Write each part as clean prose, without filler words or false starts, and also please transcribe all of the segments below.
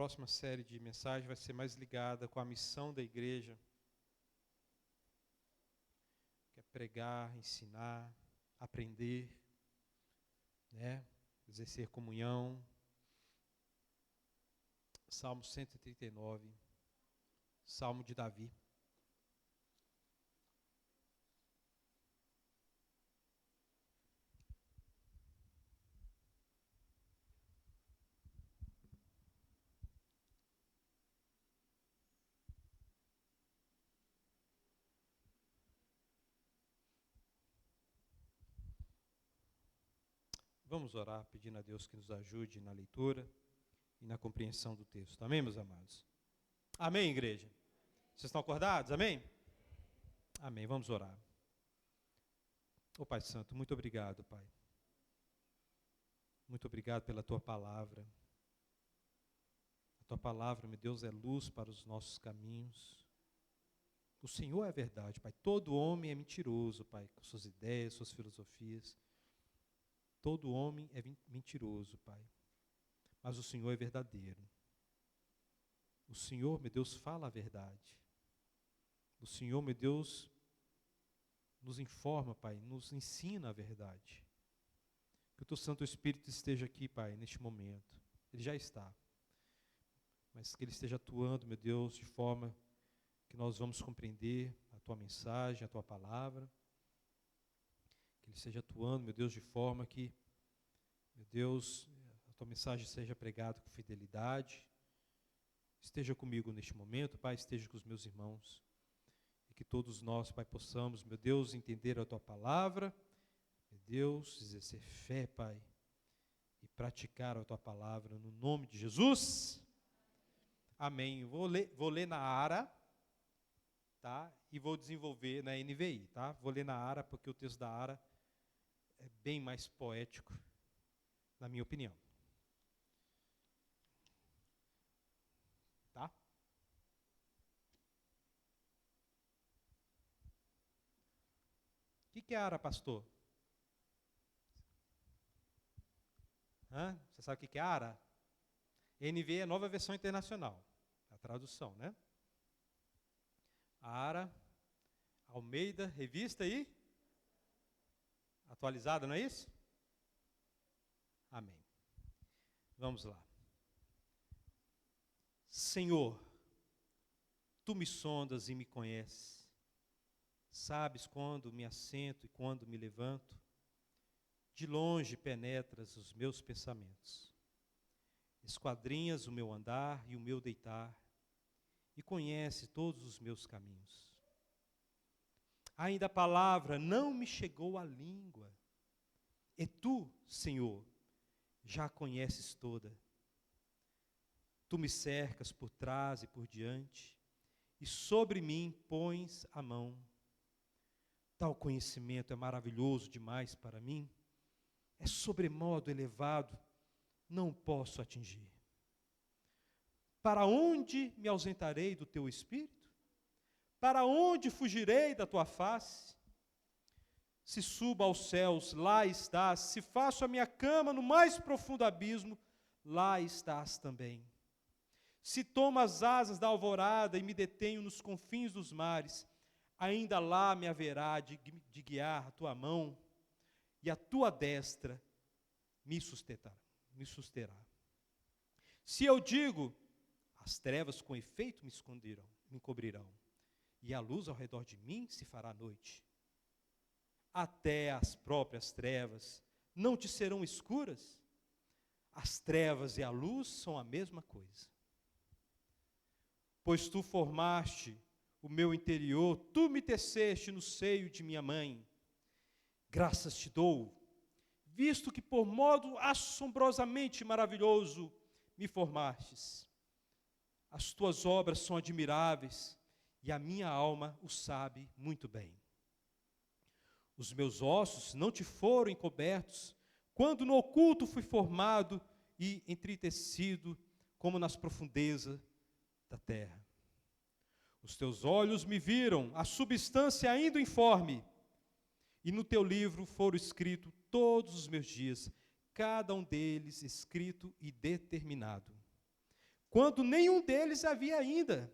próxima série de mensagens vai ser mais ligada com a missão da igreja, que é pregar, ensinar, aprender, né? Exercer comunhão. Salmo 139, Salmo de Davi. Vamos orar pedindo a Deus que nos ajude na leitura e na compreensão do texto. Amém, meus amados? Amém, igreja? Vocês estão acordados? Amém? Amém, vamos orar. Ô Pai Santo, muito obrigado, Pai. Muito obrigado pela Tua palavra. A Tua palavra, meu Deus, é luz para os nossos caminhos. O Senhor é a verdade, Pai. Todo homem é mentiroso, Pai, com suas ideias, suas filosofias. Todo homem é mentiroso, Pai. Mas o Senhor é verdadeiro. O Senhor, meu Deus, fala a verdade. O Senhor, meu Deus, nos informa, Pai, nos ensina a verdade. Que o Teu Santo Espírito esteja aqui, Pai, neste momento. Ele já está. Mas que Ele esteja atuando, meu Deus, de forma que nós vamos compreender a Tua mensagem, a Tua palavra. Que Ele esteja atuando, meu Deus, de forma que, meu Deus, a Tua mensagem seja pregada com fidelidade. Esteja comigo neste momento, Pai, esteja com os meus irmãos. E que todos nós, Pai, possamos, meu Deus, entender a Tua palavra, meu Deus, exercer fé, Pai, e praticar a Tua palavra no nome de Jesus. Amém. Vou ler na ARA, tá? E vou desenvolver na NVI, tá? Vou ler na ARA porque o texto da ARA é bem mais poético, na minha opinião. Tá? O que é ARA, pastor? Você sabe o que é ARA? NVI é a Nova Versão Internacional, a tradução, né? ARA, Almeida, revista e atualizada, não é isso? Amém. Vamos lá. Senhor, Tu me sondas e me conheces. Sabes quando me assento e quando me levanto. De longe penetras os meus pensamentos. Esquadrinhas o meu andar e o meu deitar. E conhece todos os meus caminhos. Ainda a palavra não me chegou à língua. E Tu, Senhor, já a conheces toda. Tu me cercas por trás e por diante, e sobre mim pões a mão. Tal conhecimento é maravilhoso demais para mim, é sobremodo elevado, não posso atingir. Para onde me ausentarei do Teu Espírito? Para onde fugirei da Tua face? Se subo aos céus, lá estás. Se faço a minha cama no mais profundo abismo, lá estás também. Se tomo as asas da alvorada e me detenho nos confins dos mares, ainda lá me haverá de guiar a Tua mão, e a Tua destra me susterá. Se eu digo, as trevas com efeito me cobrirão, e a luz ao redor de mim se fará noite. Até as próprias trevas não te serão escuras? As trevas e a luz são a mesma coisa. Pois Tu formaste o meu interior, Tu me teceste no seio de minha mãe. Graças Te dou, visto que por modo assombrosamente maravilhoso me formastes. As Tuas obras são admiráveis, e a minha alma o sabe muito bem. Os meus ossos não Te foram encobertos, quando no oculto fui formado e entretecido, como nas profundezas da terra. Os Teus olhos me viram, a substância ainda informe, e no Teu livro foram escritos todos os meus dias, cada um deles escrito e determinado, quando nenhum deles havia ainda.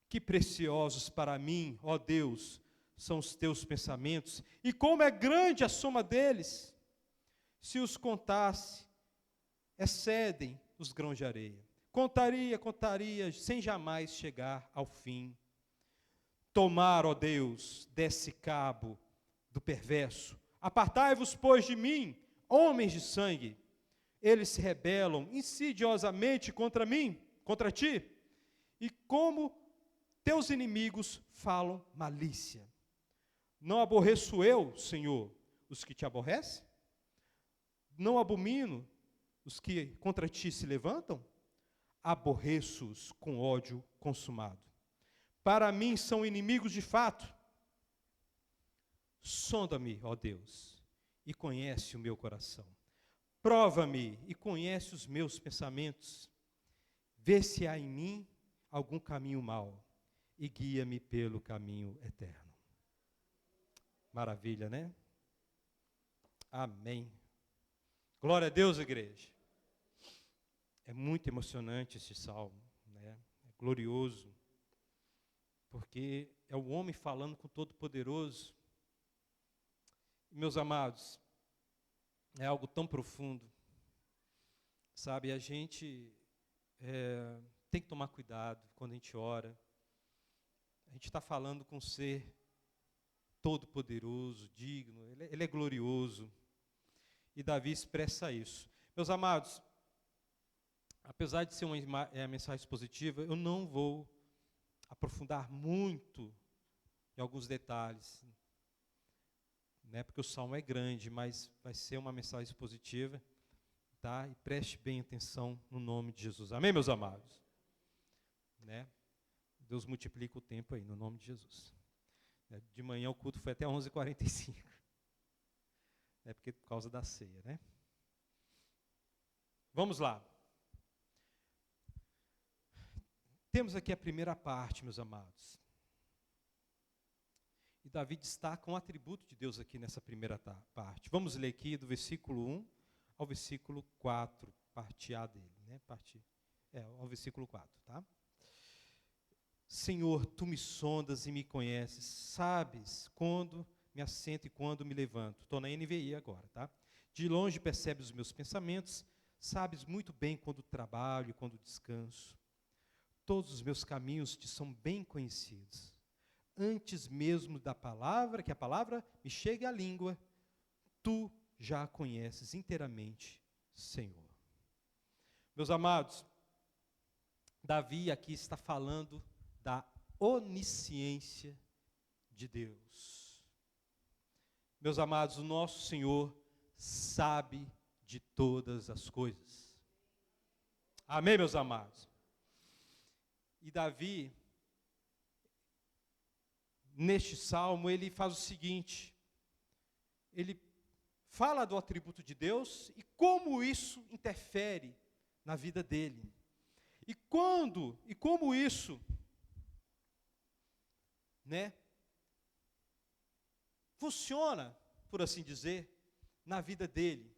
Que preciosos para mim, ó Deus, são os teus pensamentos, e como é grande a soma deles. Se os contasse, excedem os grãos de areia. Contaria, sem jamais chegar ao fim. Tomar, ó Deus, desse cabo do perverso. Apartai-vos, pois, de mim, homens de sangue. Eles se rebelam insidiosamente contra mim, contra ti, e como teus inimigos falam malícia. Não aborreço eu, Senhor, os que te aborrecem? Não abomino os que contra ti se levantam? Aborreço-os com ódio consumado. Para mim são inimigos de fato. Sonda-me, ó Deus, e conhece o meu coração. Prova-me e conhece os meus pensamentos. Vê se há em mim algum caminho mau e guia-me pelo caminho eterno. Maravilha, né? Amém. Glória a Deus, igreja. É muito emocionante esse salmo, né? É glorioso, porque é o homem falando com o Todo-Poderoso. Meus amados, é algo tão profundo, sabe? A gente tem que tomar cuidado quando a gente ora. A gente está falando com um ser todo-poderoso, digno, ele é glorioso. E Davi expressa isso. Meus amados, apesar de ser uma mensagem expositiva, eu não vou aprofundar muito em alguns detalhes, né, porque o salmo é grande, mas vai ser uma mensagem expositiva, tá? E preste bem atenção no nome de Jesus. Amém, meus amados? Né? Deus multiplica o tempo aí, no nome de Jesus. De manhã o culto foi até 11h45. É porque por causa da ceia, né? Vamos lá. Temos aqui a primeira parte, meus amados. E Davi destaca um atributo de Deus aqui nessa primeira parte. Vamos ler aqui do versículo 1 ao versículo 4, parte A dele, né? Ao versículo 4, tá? Senhor, tu me sondas e me conheces, sabes quando me assento e quando me levanto. Estou na NVI agora, tá? De longe percebes os meus pensamentos, sabes muito bem quando trabalho e quando descanso. Todos os meus caminhos te são bem conhecidos. Antes mesmo da palavra, que a palavra me chegue à língua, tu já a conheces inteiramente, Senhor. Meus amados, Davi aqui está falando da onisciência de Deus. Meus amados, o nosso Senhor sabe de todas as coisas. Amém, meus amados? E Davi, neste salmo, ele faz o seguinte: ele fala do atributo de Deus e como isso interfere na vida dele. E como isso, né, funciona, por assim dizer, na vida dele.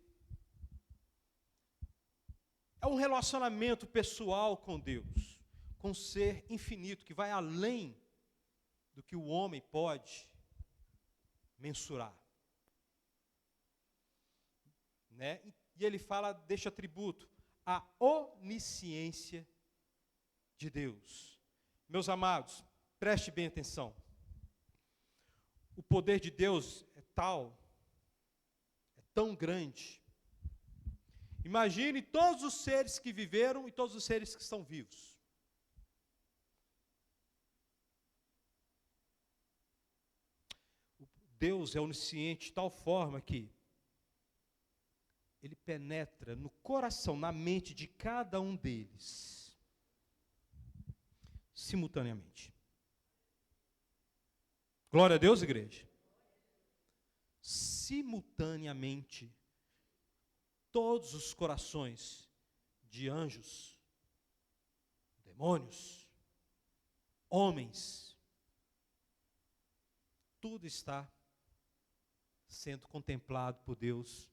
É um relacionamento pessoal com Deus, com um ser infinito, que vai além do que o homem pode mensurar. Né? E ele fala deste atributo, a onisciência de Deus. Meus amados, preste bem atenção. O poder de Deus é tão grande. Imagine todos os seres que viveram e todos os seres que estão vivos. Deus é onisciente de tal forma que ele penetra no coração, na mente de cada um deles, simultaneamente. Glória a Deus, igreja. Simultaneamente, todos os corações de anjos, demônios, homens, tudo está sendo contemplado por Deus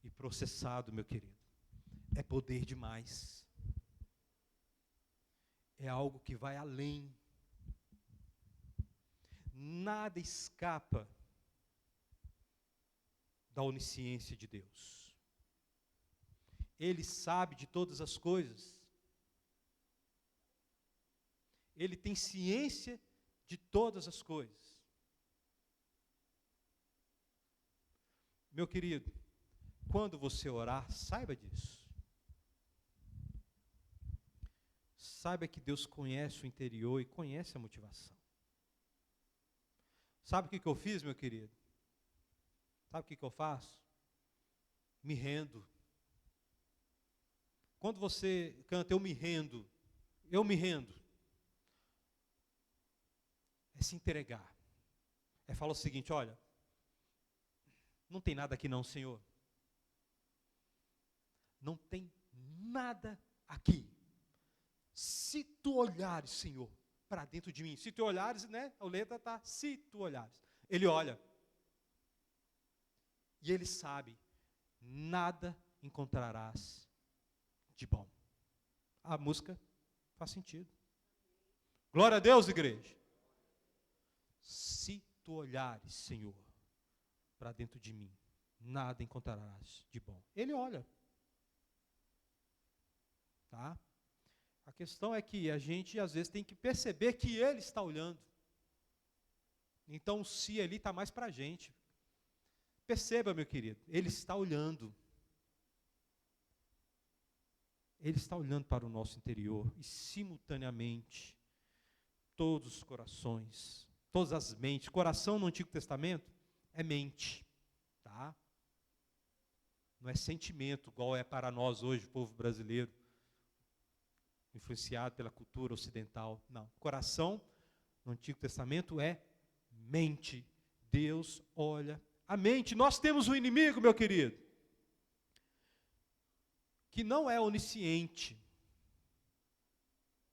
e processado, meu querido. É poder demais. é algo que vai além. Nada escapa da onisciência de Deus. Ele sabe de todas as coisas. Ele tem ciência de todas as coisas. Meu querido, quando você orar, saiba disso. Saiba que Deus conhece o interior e conhece a motivação. Sabe o que eu fiz, meu querido? Sabe o que eu faço? Me rendo. Quando você canta, eu me rendo, é se entregar. É falar o seguinte, olha, não tem nada aqui não, Senhor. Não tem nada aqui. Se tu olhares, Senhor, para dentro de mim. Se tu olhares, né? A letra está, se tu olhares. Ele olha. E ele sabe, nada encontrarás de bom. A música faz sentido. Glória a Deus, igreja. Se tu olhares, Senhor, para dentro de mim, nada encontrarás de bom. Ele olha. Tá? A questão é que a gente, às vezes, tem que perceber que Ele está olhando. Então, o se ali está mais para a gente. Perceba, meu querido, Ele está olhando. Ele está olhando para o nosso interior e, simultaneamente, todos os corações, todas as mentes. Coração no Antigo Testamento é mente, tá? Não é sentimento, igual é para nós hoje, o povo brasileiro, influenciado pela cultura ocidental. Não, coração no Antigo Testamento é mente. Deus olha a mente. Nós temos um inimigo, meu querido, que não é onisciente.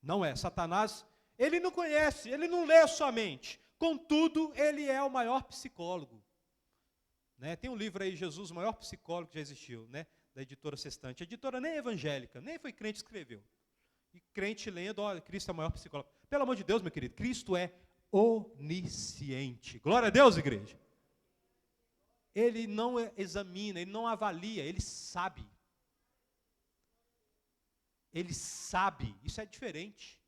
Não é. Satanás, ele não conhece, ele não lê a sua mente. Contudo, ele é o maior psicólogo. Né? Tem um livro aí, Jesus, o maior psicólogo que já existiu, né? Da editora Sextante. A editora nem é evangélica, nem foi crente que escreveu. E crente lendo, olha, Cristo é o maior psicólogo. Pelo amor de Deus, meu querido, Cristo é onisciente. Glória a Deus, igreja. Ele não examina, ele não avalia, ele sabe. Ele sabe, isso é diferente.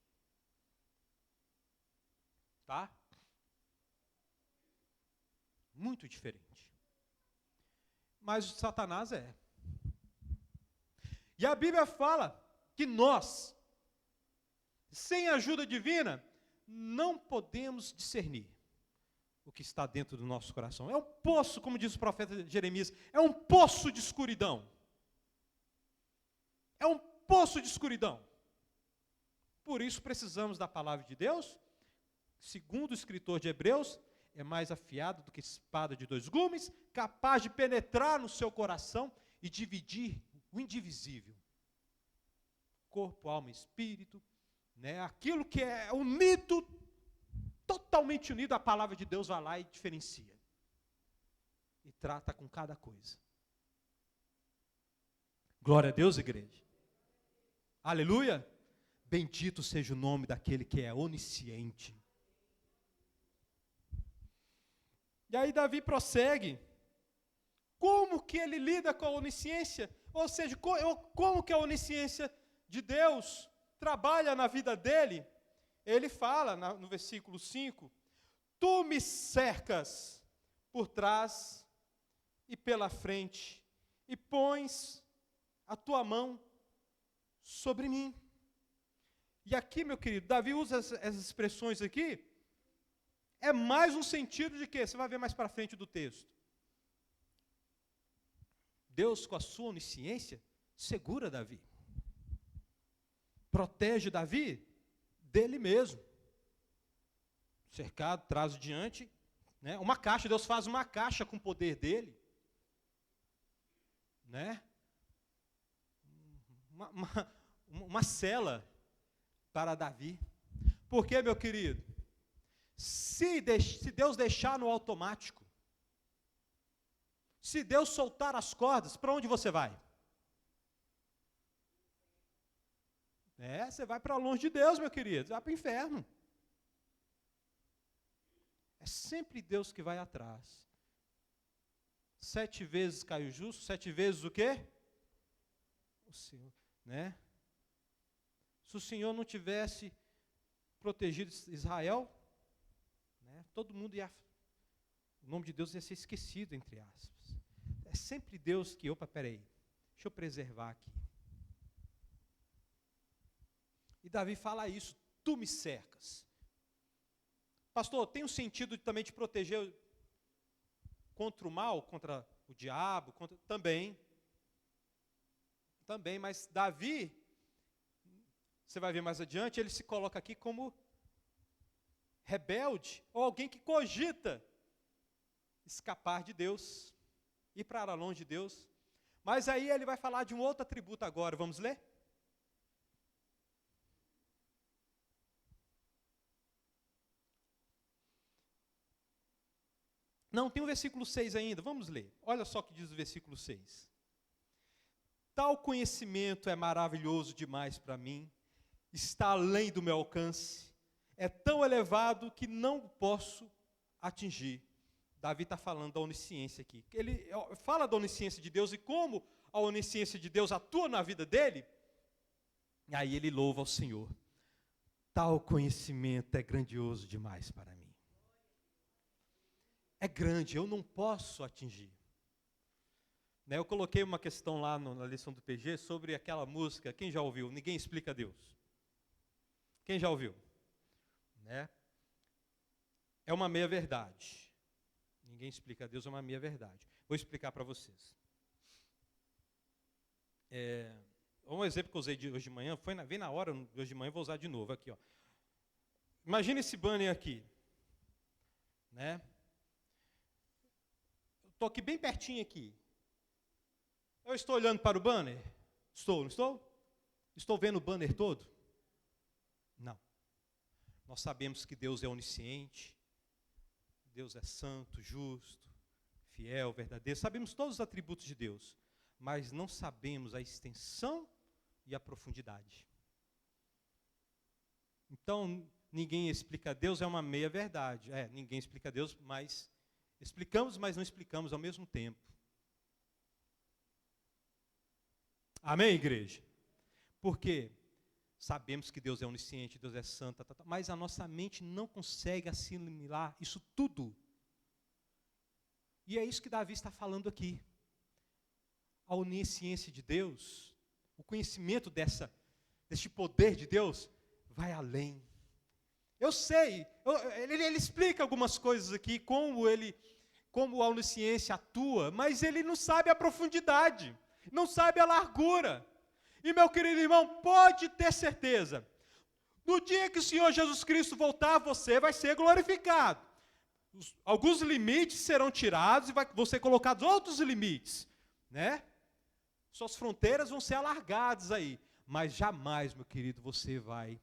Tá? Muito diferente. Mas o Satanás é. E a Bíblia fala que nós, sem ajuda divina, não podemos discernir o que está dentro do nosso coração. É um poço, como diz o profeta Jeremias, é um poço de escuridão. É um poço de escuridão. Por isso precisamos da palavra de Deus. Segundo o escritor de Hebreus, é mais afiado do que espada de dois gumes, capaz de penetrar no seu coração e dividir o indivisível. Corpo, alma e espírito, né? Aquilo que é unido, totalmente unido, a palavra de Deus vai lá e diferencia. E trata com cada coisa. Glória a Deus, igreja. Aleluia. Bendito seja o nome daquele que é onisciente. E aí Davi prossegue. Como que ele lida com a onisciência? Ou seja, como que a onisciência de Deus trabalha na vida dele? Ele fala no versículo 5, tu me cercas por trás e pela frente, e pões a tua mão sobre mim. E aqui, meu querido, Davi usa essas expressões aqui, é mais um sentido de quê? Você vai ver mais para frente do texto. Deus, com a sua onisciência, segura Davi. Protege Davi dele mesmo. Cercado, traz diante, né? Uma caixa, Deus faz uma caixa com o poder dele. Né? Uma cela para Davi. Por quê, meu querido? Se Deus deixar no automático, se Deus soltar as cordas, para onde você vai? Você vai para longe de Deus, meu querido, você vai para o inferno. É sempre Deus que vai atrás. 7 vezes cai o justo, 7 vezes o quê? O Senhor, né? Se o Senhor não tivesse protegido Israel, né, todo mundo ia, o nome de Deus ia ser esquecido, entre aspas. É sempre Deus que, peraí, deixa eu preservar aqui. E Davi fala isso, tu me cercas. Pastor, tem um sentido também de proteger contra o mal, contra o diabo, também, mas Davi, você vai ver mais adiante, ele se coloca aqui como rebelde, ou alguém que cogita escapar de Deus, ir para longe de Deus. Mas aí ele vai falar de um outro atributo agora, vamos ler? Não, tem o versículo 6 ainda, vamos ler. Olha só o que diz o versículo 6. Tal conhecimento é maravilhoso demais para mim, está além do meu alcance, é tão elevado que não posso atingir. Davi está falando da onisciência aqui. Ele fala da onisciência de Deus e como a onisciência de Deus atua na vida dele. E aí ele louva ao Senhor. Tal conhecimento é grandioso demais para mim. É grande, eu não posso atingir. Eu coloquei uma questão lá na lição do PG sobre aquela música, quem já ouviu? Ninguém explica Deus. Quem já ouviu? É uma meia-verdade. Ninguém explica Deus, é uma meia-verdade. Vou explicar para vocês. Um exemplo que eu usei hoje de manhã, veio na hora, hoje de manhã eu vou usar de novo. Aqui, ó. Imagina esse banner aqui. Estou aqui bem pertinho aqui. Eu estou olhando para o banner? Estou, não estou? Estou vendo o banner todo? Não. Nós sabemos que Deus é onisciente, Deus é santo, justo, fiel, verdadeiro. Sabemos todos os atributos de Deus, mas não sabemos a extensão e a profundidade. Então, ninguém explica Deus é uma meia-verdade. Ninguém explica Deus, mas explicamos, mas não explicamos ao mesmo tempo. Amém, igreja? Porque sabemos que Deus é onisciente, Deus é santo, mas a nossa mente não consegue assimilar isso tudo. E é isso que Davi está falando aqui. A onisciência de Deus, o conhecimento deste poder de Deus, vai além. Eu sei, ele explica algumas coisas aqui, como a onisciência atua, mas ele não sabe a profundidade, não sabe a largura. E meu querido irmão, pode ter certeza, no dia que o Senhor Jesus Cristo voltar, você vai ser glorificado. Alguns limites serão tirados e vão ser colocados outros limites, Suas fronteiras vão ser alargadas aí, mas jamais, meu querido, você vai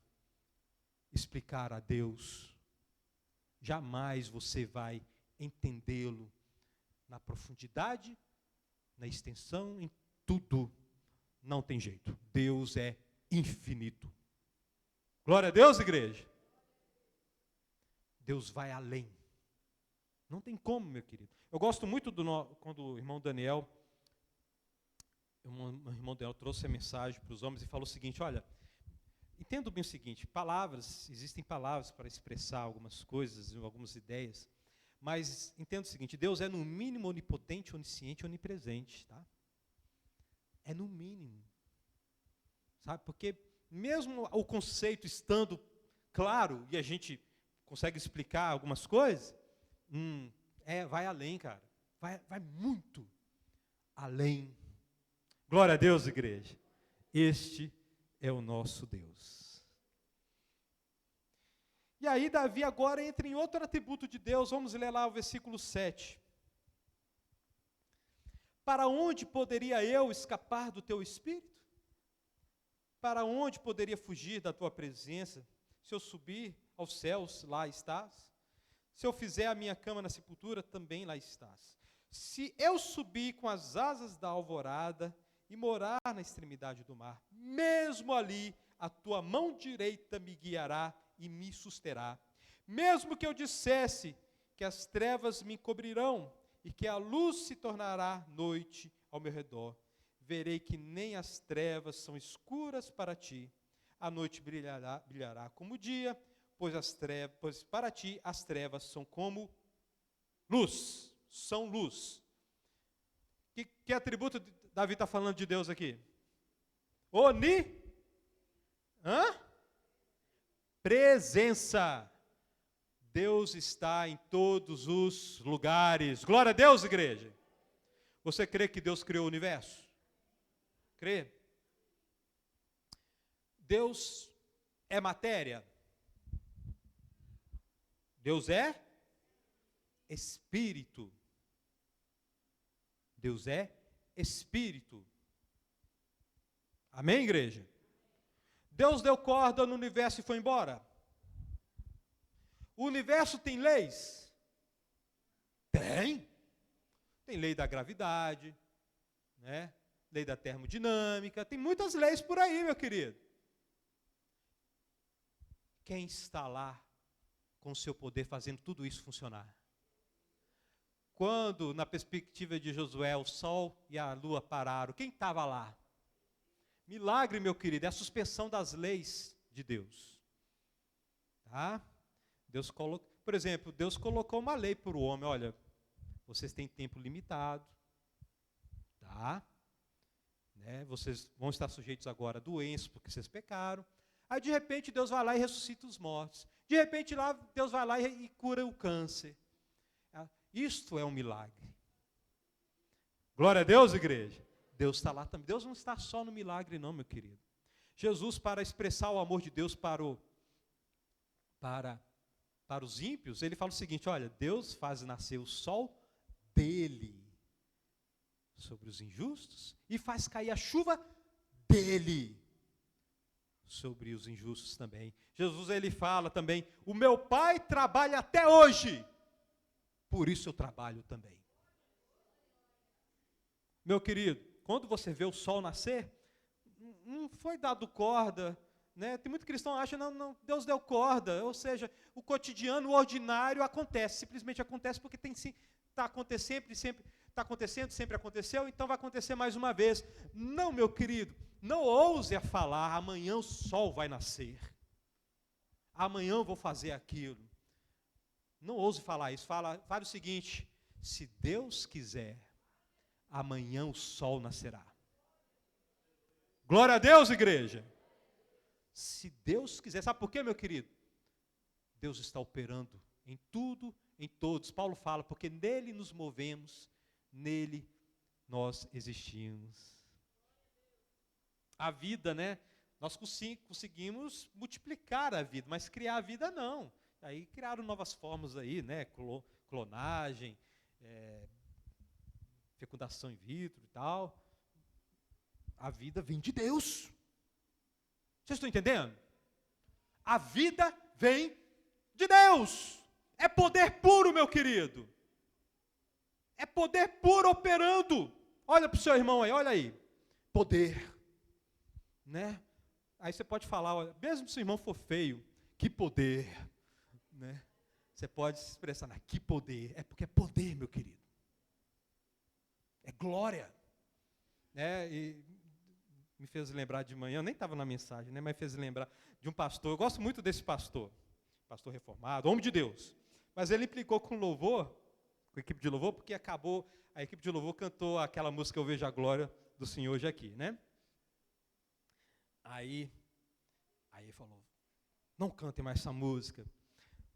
explicar a Deus. Jamais você vai entendê-lo na profundidade, na extensão, em tudo. Não tem jeito. Deus é infinito. Glória a Deus, igreja. Deus vai além. Não tem como, meu querido. Eu gosto muito quando o irmão Daniel trouxe a mensagem para os homens e falou o seguinte: olha, entendo bem o seguinte, existem palavras para expressar algumas coisas, algumas ideias, mas entendo o seguinte, Deus é no mínimo onipotente, onisciente, onipresente, tá? É no mínimo, sabe? Porque mesmo o conceito estando claro, e a gente consegue explicar algumas coisas, vai além, cara, vai muito além. Glória a Deus, igreja. Este é o nosso Deus. E aí Davi agora entra em outro atributo de Deus, vamos ler lá o versículo 7. Para onde poderia eu escapar do teu espírito? Para onde poderia fugir da tua presença? Se eu subir aos céus, lá estás. Se eu fizer a minha cama na sepultura, também lá estás. Se eu subir com as asas da alvorada e morar na extremidade do mar, mesmo ali a tua mão direita me guiará e me susterá. Mesmo que eu dissesse que as trevas me encobrirão e que a luz se tornará noite ao meu redor, verei que nem as trevas são escuras para ti. A noite brilhará como o dia, pois para ti as trevas são como luz. São luz. Que atributo Davi está falando de Deus aqui? Presença. Deus está em todos os lugares. Glória a Deus, igreja. Você crê que Deus criou o universo? Crê? Deus é matéria? Deus é espírito. Deus é espírito. Amém, igreja? Deus deu corda no universo e foi embora? O universo tem leis? Tem. Tem lei da gravidade, né? Lei da termodinâmica, tem muitas leis por aí, meu querido. Quem está lá com o seu poder fazendo tudo isso funcionar? Quando, na perspectiva de Josué, o sol e a lua pararam, quem estava lá? Milagre, meu querido, é a suspensão das leis de Deus. Tá? Deus colocou, por exemplo, Deus colocou uma lei para o homem, olha, vocês têm tempo limitado, tá? Né? Vocês vão estar sujeitos agora a doenças, porque vocês pecaram. Aí, de repente, Deus vai lá e ressuscita os mortos. De repente, lá, Deus vai lá e cura o câncer. Isto é um milagre. Glória a Deus, igreja. Deus está lá também. Deus não está só no milagre, não, meu querido. Jesus, para expressar o amor de Deus para os ímpios, ele fala o seguinte, olha, Deus faz nascer o sol dele sobre os injustos e faz cair a chuva dele sobre os injustos também. Jesus, ele fala também, o meu Pai trabalha até hoje, por isso eu trabalho também. Meu querido, quando você vê o sol nascer, não foi dado corda, né? Tem muito cristão que acha, não, Deus deu corda, ou seja, o cotidiano, o ordinário acontece, simplesmente acontece porque está acontecendo, sempre aconteceu, então vai acontecer mais uma vez. Não, meu querido, não ouse a falar, amanhã o sol vai nascer, amanhã eu vou fazer aquilo. Não ouse falar isso, fale o seguinte, se Deus quiser, amanhã o sol nascerá. Glória a Deus, igreja. Se Deus quiser, sabe por quê, meu querido? Deus está operando em tudo, em todos. Paulo fala, porque nele nos movemos, nele nós existimos. A vida, né? Nós conseguimos multiplicar a vida, mas criar a vida não. Aí criaram novas formas aí, né? Clonagem, fecundação in vitro e tal. A vida vem de Deus. Vocês estão entendendo? A vida vem de Deus. É poder puro, meu querido. É poder puro operando. Olha para o seu irmão aí, olha aí. Poder. Né? Aí você pode falar, olha, mesmo se o irmão for feio, que poder. Né? Você pode se expressar, que poder. É porque é poder, meu querido. É glória. Né? E me fez lembrar de manhã, eu nem estava na mensagem, né? Mas fez lembrar de um pastor, eu gosto muito desse pastor reformado, homem de Deus. Mas ele implicou com louvor, com a equipe de louvor, porque a equipe de louvor cantou aquela música Eu Vejo a Glória do Senhor hoje aqui, né? Aí ele falou, não cantem mais essa música,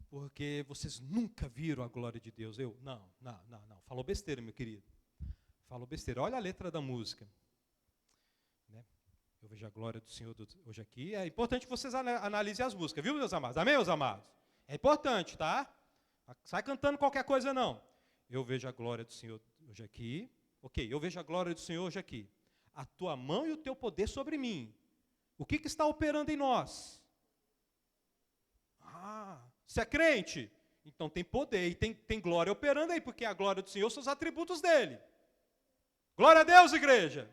porque vocês nunca viram a glória de Deus. Eu, não, falou besteira, meu querido. Falou besteira, olha a letra da música. Né? Eu vejo a glória do Senhor hoje aqui. É importante que vocês analisem as músicas, viu, meus amados? Amém, meus amados? É importante, tá? Sai cantando qualquer coisa, não. Eu vejo a glória do Senhor hoje aqui. Ok, eu vejo a glória do Senhor hoje aqui. A tua mão e o teu poder sobre mim. O que está operando em nós? Você é crente? Então tem poder e tem glória operando aí, porque a glória do Senhor são os atributos dele. Glória a Deus, igreja.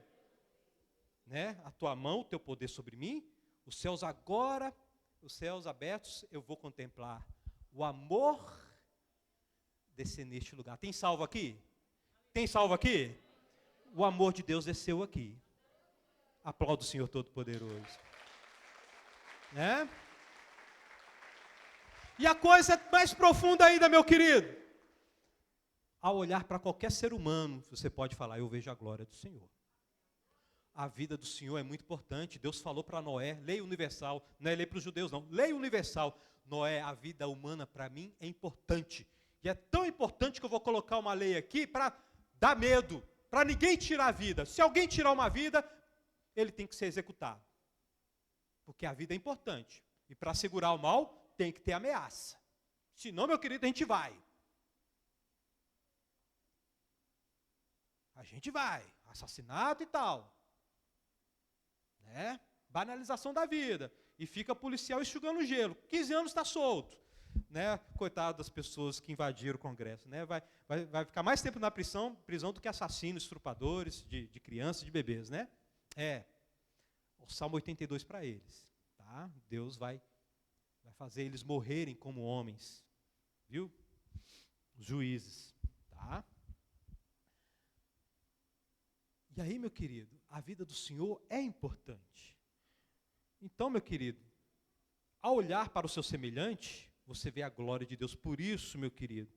Né? A tua mão, o teu poder sobre mim, Os céus agora, os céus abertos, eu vou contemplar o amor descer neste lugar. Tem salvo aqui? Tem salvo aqui? O amor de Deus desceu aqui. Aplauda o Senhor Todo-Poderoso. Né? E a coisa é mais profunda ainda, meu querido. Ao olhar para qualquer ser humano, você pode falar, eu vejo a glória do Senhor. A vida do Senhor é muito importante. Deus falou para Noé, lei universal, não é lei para os judeus não, lei universal. Noé, a vida humana para mim é importante. E é tão importante que eu vou colocar uma lei aqui para dar medo, para ninguém tirar a vida. Se alguém tirar uma vida, ele tem que ser executado. Porque a vida é importante. E para segurar o mal, tem que ter ameaça. Senão, meu querido, a gente vai. A gente vai. Assassinato e tal. Né? Banalização da vida. E fica policial enxugando gelo. 15 anos está solto. Né? Coitado das pessoas que invadiram o Congresso. Né? Vai ficar mais tempo na prisão do que assassinos, estrupadores de crianças, de bebês. Né? O Salmo 82 para eles. Tá? Deus vai fazer eles morrerem como homens. Viu? Os juízes. Tá? E aí, meu querido, a vida do Senhor é importante. Então, meu querido, ao olhar para o seu semelhante, você vê a glória de Deus. Por isso, meu querido,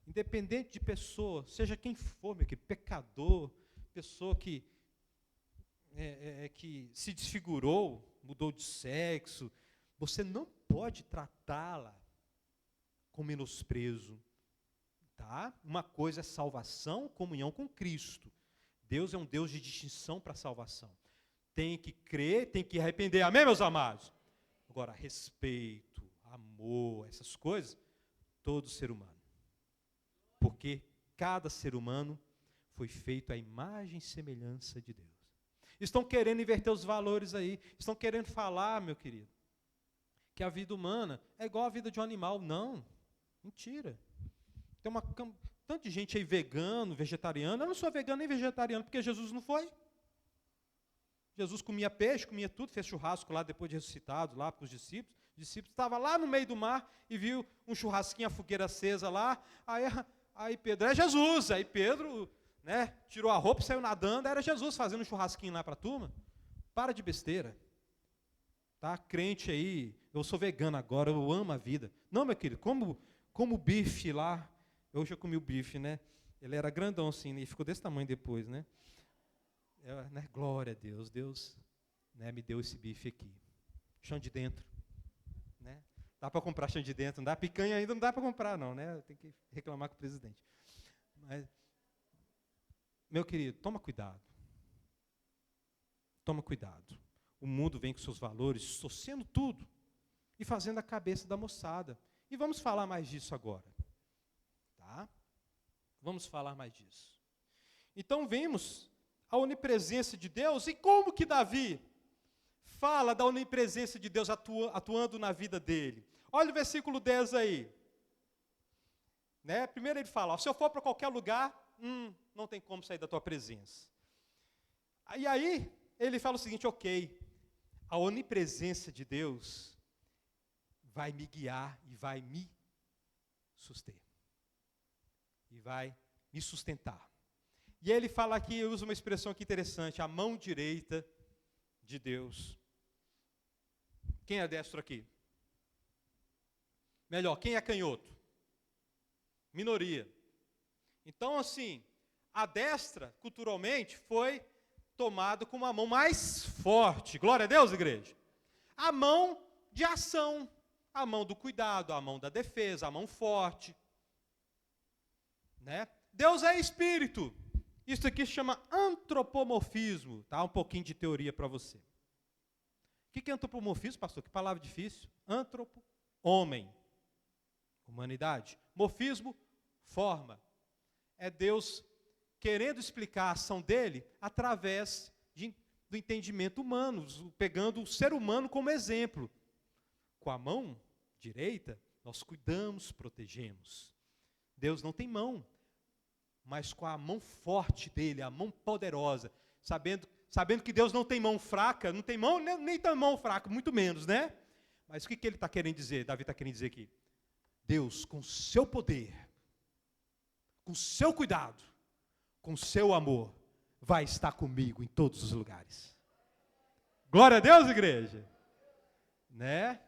independente de pessoa, seja quem for, meu querido, pecador, pessoa que se desfigurou, mudou de sexo, você não pode tratá-la com menosprezo. Tá? Uma coisa é salvação, comunhão com Cristo. Deus é um Deus de distinção para a salvação. Tem que crer, tem que arrepender. Amém, meus amados? Agora, respeito, amor, essas coisas, todo ser humano. Porque cada ser humano foi feito à imagem e semelhança de Deus. Estão querendo inverter os valores aí. Estão querendo falar, meu querido, que a vida humana é igual à vida de um animal. Não, mentira. Tem tanto de gente aí vegano, vegetariano. Eu não sou vegano nem vegetariano, porque Jesus não foi. Jesus comia peixe, comia tudo, fez churrasco lá depois de ressuscitado, lá para os discípulos. Os discípulos estavam lá no meio do mar e viu um churrasquinho, a fogueira acesa lá. Aí Pedro, é Jesus. Aí Pedro, né, tirou a roupa e saiu nadando. Era Jesus fazendo um churrasquinho lá para a turma. Para de besteira. Tá? Crente aí, eu sou vegano agora, eu amo a vida. Não, meu querido, como o bife lá. Hoje eu comi o bife, né? Ele era grandão assim, e ficou desse tamanho depois, né? Né? Glória a Deus. Deus, né, me deu esse bife aqui. Chão de dentro. Né? Dá para comprar chão de dentro, não dá? Picanha ainda não dá para comprar, não, né? Tem que reclamar com o presidente. Mas, meu querido, toma cuidado. Toma cuidado. O mundo vem com seus valores, distorcendo tudo e fazendo a cabeça da moçada. E vamos falar mais disso agora. Tá? Vamos falar mais disso. Então vemos a onipresença de Deus. E como que Davi fala da onipresença de Deus atuando na vida dele? Olha o versículo 10 aí. Né? Primeiro ele fala, se eu for para qualquer lugar, não tem como sair da tua presença. E aí ele fala o seguinte, ok, a onipresença de Deus vai me guiar e vai me suster. E vai me sustentar. E ele fala aqui, usa uma expressão aqui interessante, a mão direita de Deus. Quem é destro aqui? Melhor, quem é canhoto? Minoria. Então, assim, a destra, culturalmente, foi tomado como a mão mais forte. Glória a Deus, igreja. A mão de ação, a mão do cuidado, a mão da defesa, a mão forte. Né? Deus é espírito. Isso aqui se chama antropomorfismo. Tá? Um pouquinho de teoria para você. O que é antropomorfismo, pastor? Que palavra difícil. Antropo, homem. Humanidade. Morfismo, forma. É Deus querendo explicar a ação dele através do entendimento humano, pegando o ser humano como exemplo. Com a mão direita, nós cuidamos, protegemos. Deus não tem mão, mas com a mão forte dele, a mão poderosa, sabendo sabendo que Deus não tem mão fraca, não tem mão, nem tem mão fraca, muito menos, né? Mas o que ele está querendo dizer, Davi está querendo dizer aqui? Deus, com seu poder, com seu cuidado, com seu amor, vai estar comigo em todos os lugares. Glória a Deus, igreja! Né?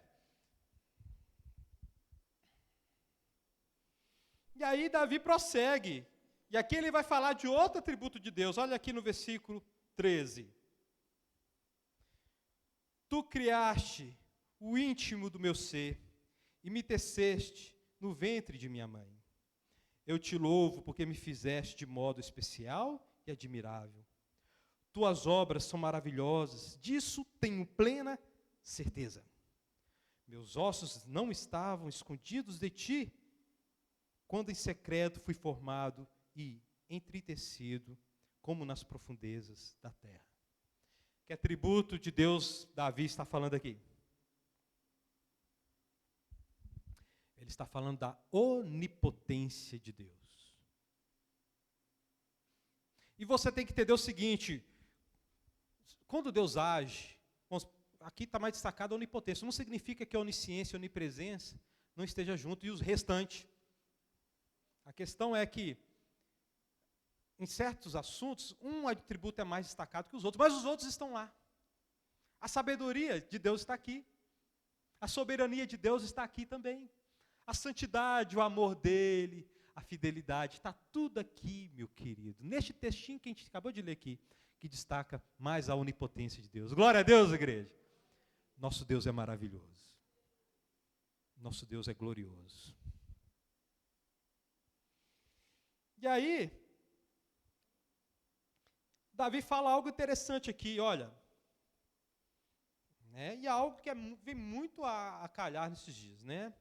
E aí Davi prossegue. E aqui ele vai falar de outro atributo de Deus. Olha aqui no versículo 13. Tu criaste o íntimo do meu ser e me teceste no ventre de minha mãe. Eu te louvo porque me fizeste de modo especial e admirável. Tuas obras são maravilhosas, disso tenho plena certeza. Meus ossos não estavam escondidos de ti, quando em secreto fui formado e entritecido, como nas profundezas da terra. Que atributo de Deus Davi está falando aqui? Ele está falando da onipotência de Deus. E você tem que entender o seguinte, quando Deus age, aqui está mais destacado a onipotência, não significa que a onisciência e a onipresença não esteja junto, e os restantes. A questão é que, em certos assuntos, um atributo é mais destacado que os outros, mas os outros estão lá. A sabedoria de Deus está aqui. A soberania de Deus está aqui também. A santidade, o amor dele, a fidelidade, está tudo aqui, meu querido. Neste textinho que a gente acabou de ler aqui, que destaca mais a onipotência de Deus. Glória a Deus, igreja. Nosso Deus é maravilhoso. Nosso Deus é glorioso. E aí, Davi fala algo interessante aqui, olha. Né, e é algo que vem muito a calhar nesses dias, né?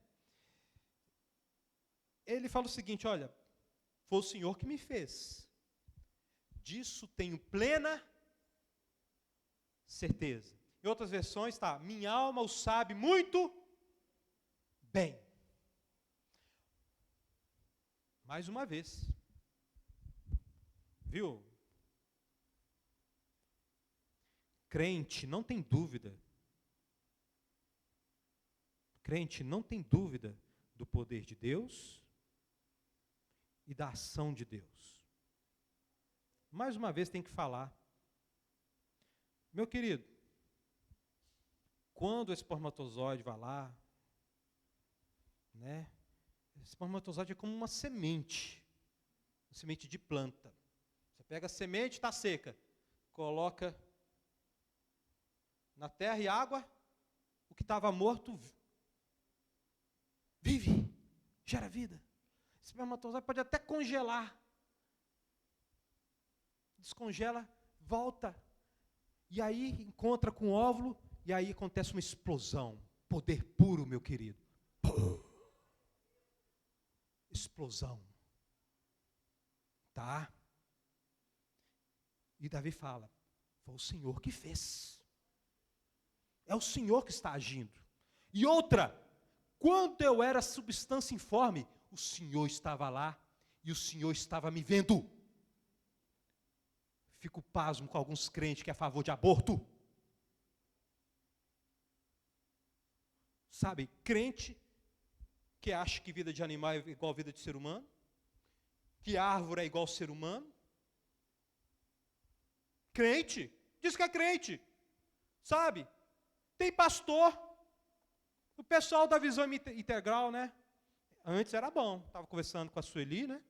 Ele fala o seguinte, olha, foi o Senhor que me fez. Disso tenho plena certeza. Em outras versões está, minha alma o sabe muito bem. Mais uma vez. Viu? Crente não tem dúvida. Crente não tem dúvida do poder de Deus e da ação de Deus. Mais uma vez tem que falar. Meu querido, quando o espermatozoide vai lá, né? O espermatozoide é como uma semente de planta. Você pega a semente, está seca, coloca na terra e água, o que estava morto vive, gera vida. O espermatozoide pode até congelar. Descongela, volta. E aí encontra com o óvulo, e aí acontece uma explosão. Poder puro, meu querido. Explosão. Tá? E Davi fala, foi o Senhor que fez. É o Senhor que está agindo. E outra, quando eu era substância informe, o Senhor estava lá e o Senhor estava me vendo. Fico pasmo com alguns crentes que é a favor de aborto. Sabe, crente que acha que vida de animal é igual a vida de ser humano, que árvore é igual ao ser humano. Crente, diz que é crente, sabe? Tem pastor, o pessoal da visão integral, né? Antes era bom, estava conversando com a Sueli, né?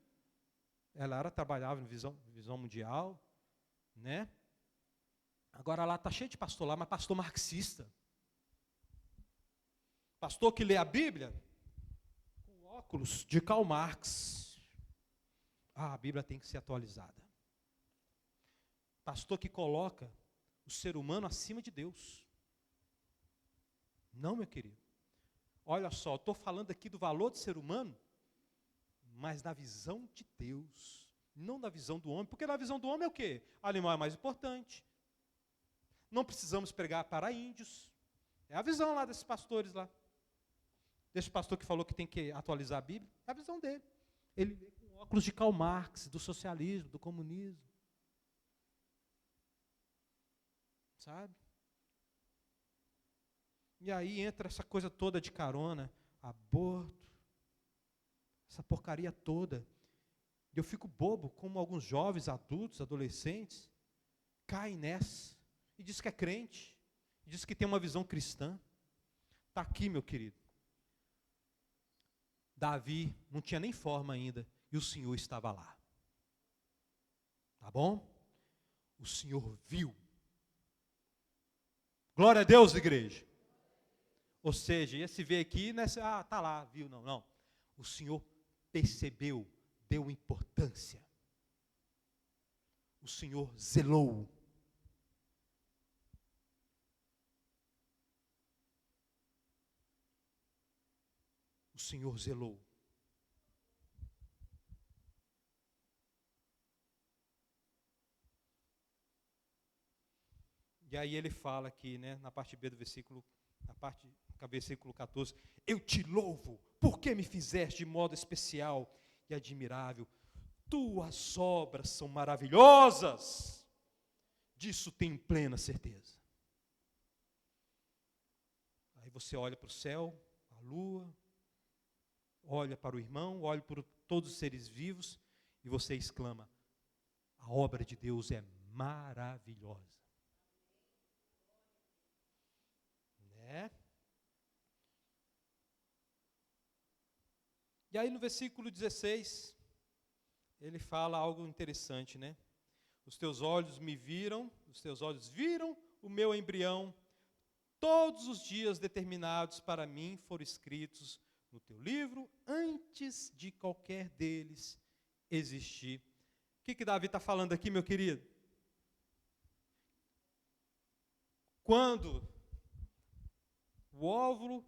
Ela trabalhava em visão mundial, né? Agora lá está cheio de pastor lá, mas pastor marxista. Pastor que lê a Bíblia com óculos de Karl Marx. A Bíblia tem que ser atualizada. Pastor que coloca o ser humano acima de Deus. Não, meu querido. Olha só, estou falando aqui do valor do ser humano, mas na visão de Deus, não na visão do homem, porque na visão do homem é o quê? O animal é mais importante. Não precisamos pregar para índios. É a visão lá desses pastores lá. Desse pastor que falou que tem que atualizar a Bíblia, é a visão dele. Ele vê com óculos de Karl Marx, do socialismo, do comunismo. sabe? E aí entra essa coisa toda de carona, aborto, essa porcaria toda. E eu fico bobo como alguns jovens, adultos, adolescentes, caem nessa e diz que é crente, e diz que tem uma visão cristã. Está aqui, meu querido. Davi não tinha nem forma ainda, e o Senhor estava lá. Tá bom? O Senhor viu. Glória a Deus, igreja. Ou seja, esse ver aqui, não é assim, tá lá, viu, não, não. O Senhor percebeu, deu importância. O Senhor zelou. O Senhor zelou. E aí ele fala aqui, né, na parte B do versículo, versículo 14, eu te louvo, porque me fizeste de modo especial e admirável. Tuas obras são maravilhosas. Disso tenho plena certeza. Aí você olha para o céu, a lua, olha para o irmão, olha para todos os seres vivos e você exclama, a obra de Deus é maravilhosa. Né? E aí no versículo 16, ele fala algo interessante, né? Os teus olhos me viram, os teus olhos viram o meu embrião, todos os dias determinados para mim foram escritos no teu livro, antes de qualquer deles existir. O que Davi está falando aqui, meu querido? Quando o óvulo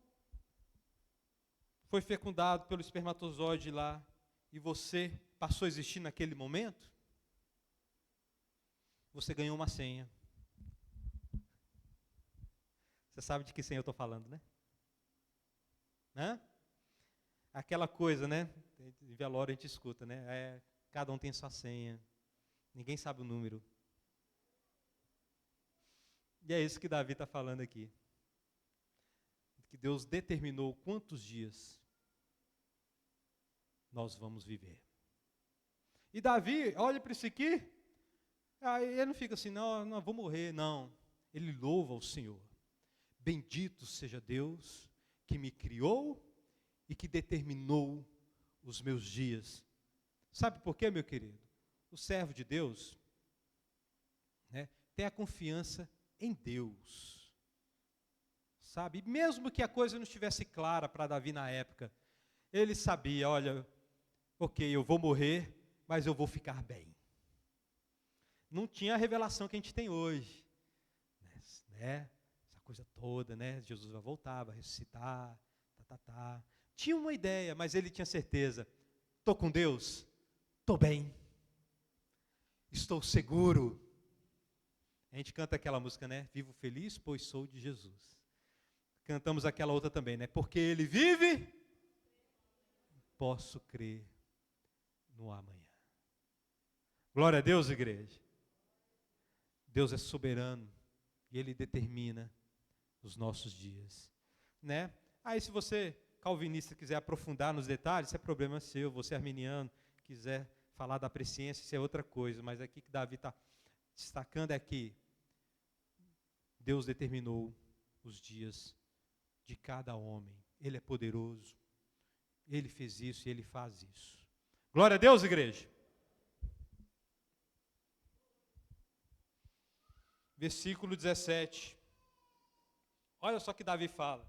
foi fecundado pelo espermatozoide lá, e você passou a existir naquele momento, você ganhou uma senha. Você sabe de que senha eu estou falando, né? Hã? Aquela coisa, né? Em velório a gente escuta, né? Cada um tem sua senha. Ninguém sabe o número. E é isso que Davi está falando aqui. Que Deus determinou quantos dias nós vamos viver. E Davi, olha para isso aqui, ele não fica assim, não, vou morrer, não. Ele louva ao Senhor. Bendito seja Deus que me criou e que determinou os meus dias. Sabe por quê, meu querido? O servo de Deus, né, tem a confiança em Deus. Sabe? Mesmo que a coisa não estivesse clara para Davi na época, ele sabia, olha, ok, eu vou morrer, mas eu vou ficar bem. Não tinha a revelação que a gente tem hoje, né? Essa coisa toda, né? Jesus vai voltar, vai ressuscitar, Tinha uma ideia, mas ele tinha certeza, estou com Deus, estou bem, estou seguro. A gente canta aquela música, né? Vivo feliz, pois sou de Jesus. Cantamos aquela outra também, né? Porque Ele vive, posso crer no amanhã. Glória a Deus, igreja. Deus é soberano e Ele determina os nossos dias, né? Aí se você, calvinista, quiser aprofundar nos detalhes, isso é problema seu. Você, arminiano, quiser falar da presciência, isso é outra coisa. Mas aqui que Davi está destacando é que Deus determinou os dias de cada homem. Ele é poderoso. Ele fez isso e Ele faz isso. Glória a Deus, igreja. Versículo 17. Olha só que Davi fala.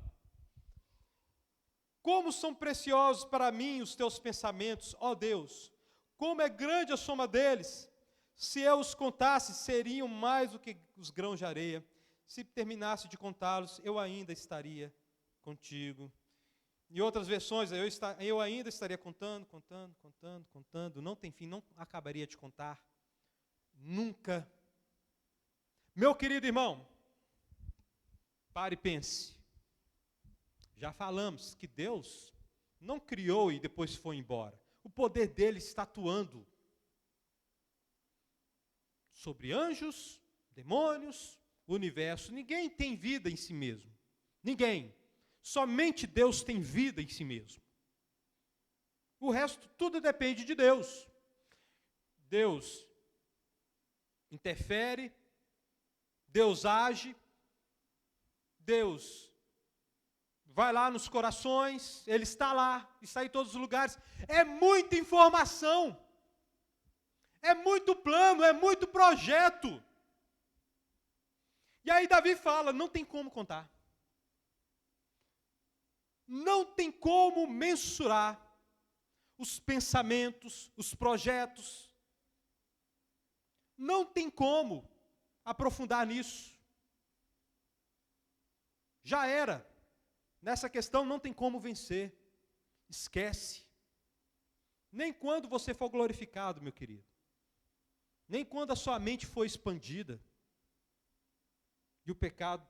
Como são preciosos para mim os teus pensamentos, ó Deus. Como é grande a soma deles. Se eu os contasse, seriam mais do que os grãos de areia. Se terminasse de contá-los, eu ainda estaria contigo. Em outras versões, eu ainda estaria contando. Não tem fim, não acabaria de contar. Nunca. Meu querido irmão, pare e pense. Já falamos que Deus não criou e depois foi embora. O poder dele está atuando sobre anjos, demônios, o universo, ninguém tem vida em si mesmo. Ninguém. Somente Deus tem vida em si mesmo. O resto, tudo depende de Deus. Deus interfere, Deus age, Deus vai lá nos corações, Ele está lá, está em todos os lugares. É muita informação, é muito plano, é muito projeto. E aí Davi fala, não tem como contar. Não tem como mensurar os pensamentos, os projetos. Não tem como aprofundar nisso. Já era. Nessa questão não tem como vencer. Esquece. Nem quando você for glorificado, meu querido. Nem quando a sua mente for expandida. E o pecado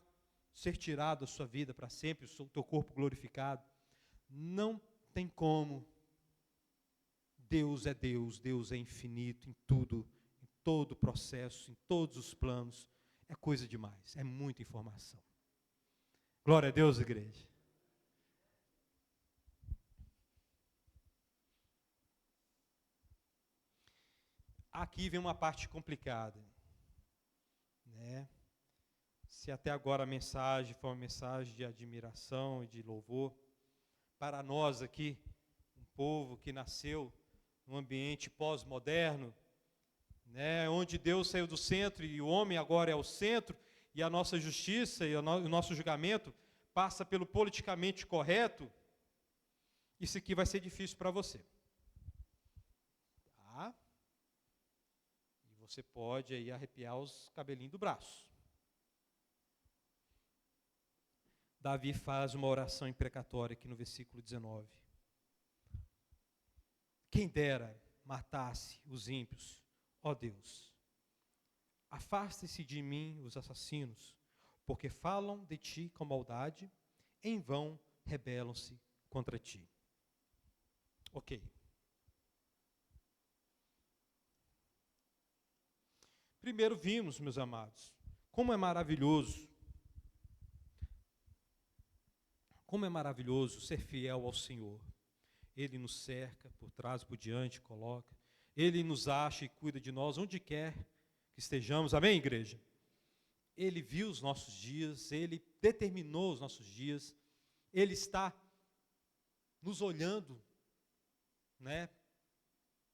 ser tirado da sua vida para sempre, o teu corpo glorificado. Não tem como. Deus é Deus, Deus é infinito em tudo, em todo o processo, em todos os planos. É coisa demais, é muita informação. Glória a Deus, igreja. Aqui vem uma parte complicada, né? Se até agora a mensagem foi uma mensagem de admiração e de louvor, para nós aqui, um povo que nasceu num ambiente pós-moderno, né, onde Deus saiu do centro e o homem agora é o centro, e a nossa justiça e o nosso julgamento passa pelo politicamente correto, isso aqui vai ser difícil para você. Tá? E você pode aí arrepiar os cabelinhos do braço. Davi faz uma oração imprecatória aqui no versículo 19. Quem dera matasse os ímpios, ó Deus. Afaste-se de mim os assassinos, porque falam de ti com maldade, em vão rebelam-se contra ti. Ok. Primeiro vimos, meus amados, como é maravilhoso ser fiel ao Senhor. Ele nos cerca, por trás e por diante, coloca. Ele nos acha e cuida de nós, onde quer que estejamos. Amém, igreja? Ele viu os nossos dias, Ele determinou os nossos dias. Ele está nos olhando, né?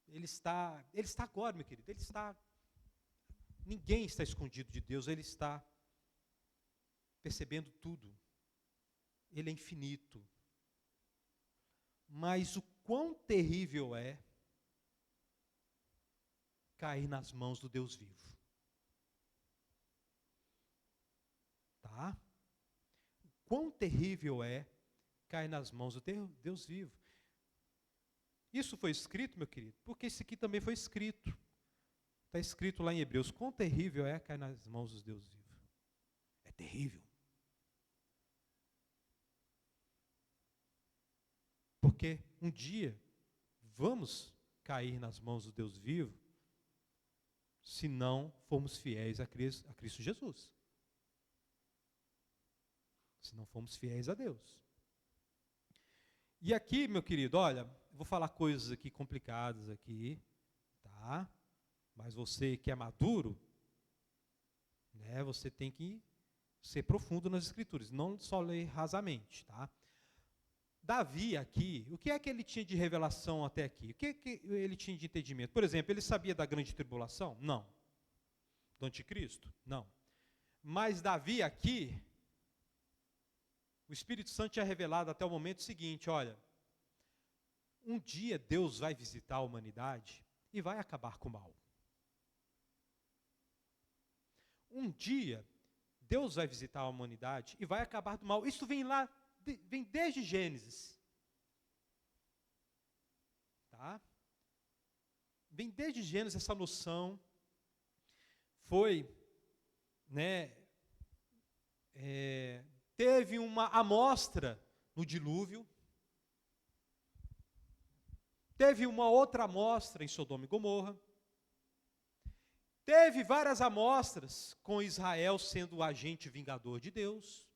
Ele está agora, meu querido. Ninguém está escondido de Deus. Ele está percebendo tudo. Ele é infinito. Mas o quão terrível é cair nas mãos do Deus vivo. Tá? O quão terrível é cair nas mãos do Deus vivo. Isso foi escrito, meu querido, porque isso aqui também foi escrito. Está escrito lá em Hebreus, quão terrível é cair nas mãos do Deus vivo. É terrível. Porque um dia vamos cair nas mãos do Deus vivo se não formos fiéis a Cristo Jesus. Se não formos fiéis a Deus. E aqui, meu querido, olha, vou falar coisas aqui complicadas aqui, tá? Mas você que é maduro, né, você tem que ser profundo nas Escrituras, não só ler rasamente, tá? Davi aqui, o que é que ele tinha de revelação até aqui? O que é que ele tinha de entendimento? Por exemplo, ele sabia da grande tribulação? Não. Do anticristo? Não. Mas Davi aqui, o Espírito Santo tinha revelado até o momento seguinte, olha, um dia Deus vai visitar a humanidade e vai acabar com o mal. Um dia Deus vai visitar a humanidade e vai acabar do mal. Isso vem lá, vem desde Gênesis. Tá? Vem desde Gênesis essa noção. Foi, né, teve uma amostra no dilúvio. Teve uma outra amostra em Sodoma e Gomorra. Teve várias amostras com Israel sendo o agente vingador de Deus.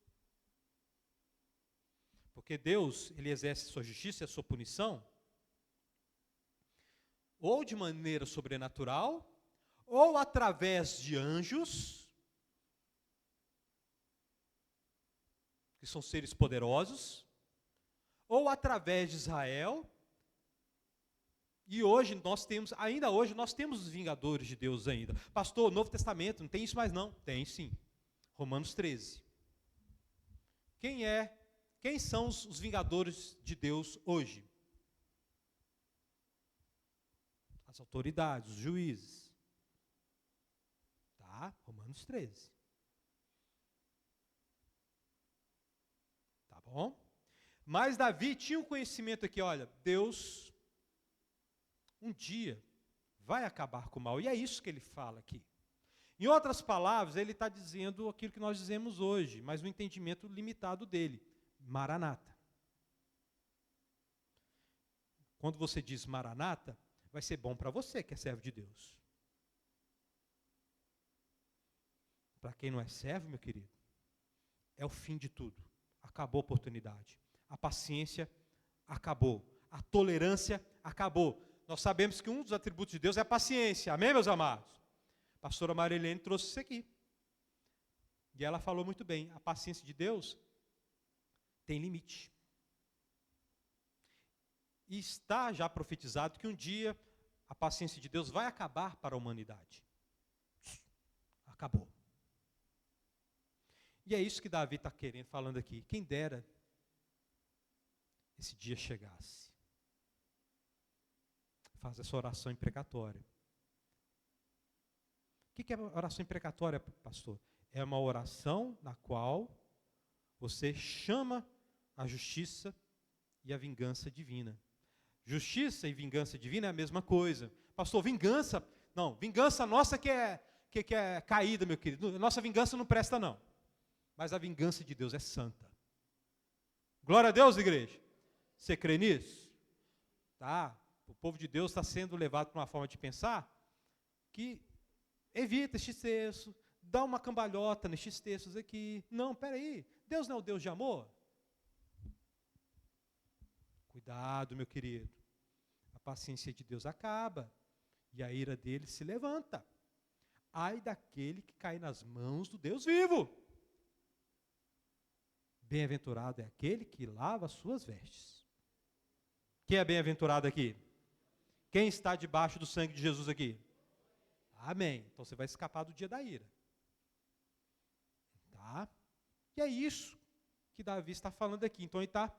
Porque Deus, ele exerce sua justiça e a sua punição, ou de maneira sobrenatural, ou através de anjos, que são seres poderosos, ou através de Israel. E hoje ainda hoje nós temos os vingadores de Deus ainda. Pastor, Novo Testamento, não tem isso mais não? Tem sim. Romanos 13. Quem são os vingadores de Deus hoje? As autoridades, os juízes. Tá? Romanos 13. Tá bom? Mas Davi tinha um conhecimento aqui, olha, Deus um dia vai acabar com o mal. E é isso que ele fala aqui. Em outras palavras, ele está dizendo aquilo que nós dizemos hoje, mas no entendimento limitado dele. Maranata. Quando você diz Maranata, vai ser bom para você que é servo de Deus. Para quem não é servo, meu querido, é o fim de tudo. Acabou a oportunidade. A paciência acabou. A tolerância acabou. Nós sabemos que um dos atributos de Deus é a paciência. Amém, meus amados? A pastora Marilene trouxe isso aqui. E ela falou muito bem. A paciência de Deus tem limite. E está já profetizado que um dia a paciência de Deus vai acabar para a humanidade. Acabou. E é isso que Davi está querendo, falando aqui. Quem dera esse dia chegasse. Faz essa oração imprecatória. O que é oração imprecatória, pastor? É uma oração na qual você chama a justiça e a vingança divina. Justiça e vingança divina é a mesma coisa. Pastor, vingança? Não, vingança nossa que é caída, meu querido. Nossa vingança não presta, não. Mas a vingança de Deus é santa. Glória a Deus, igreja. Você crê nisso? Tá. O povo de Deus está sendo levado para uma forma de pensar que evita estes textos, dá uma cambalhota nestes textos aqui. Não, peraí, Deus não é o Deus de amor? Cuidado, meu querido. A paciência de Deus acaba e a ira dele se levanta. Ai daquele que cai nas mãos do Deus vivo. Bem-aventurado é aquele que lava as suas vestes. Quem é bem-aventurado aqui? Quem está debaixo do sangue de Jesus aqui? Amém. Então você vai escapar do dia da ira. Tá? E é isso que Davi está falando aqui. Então ele está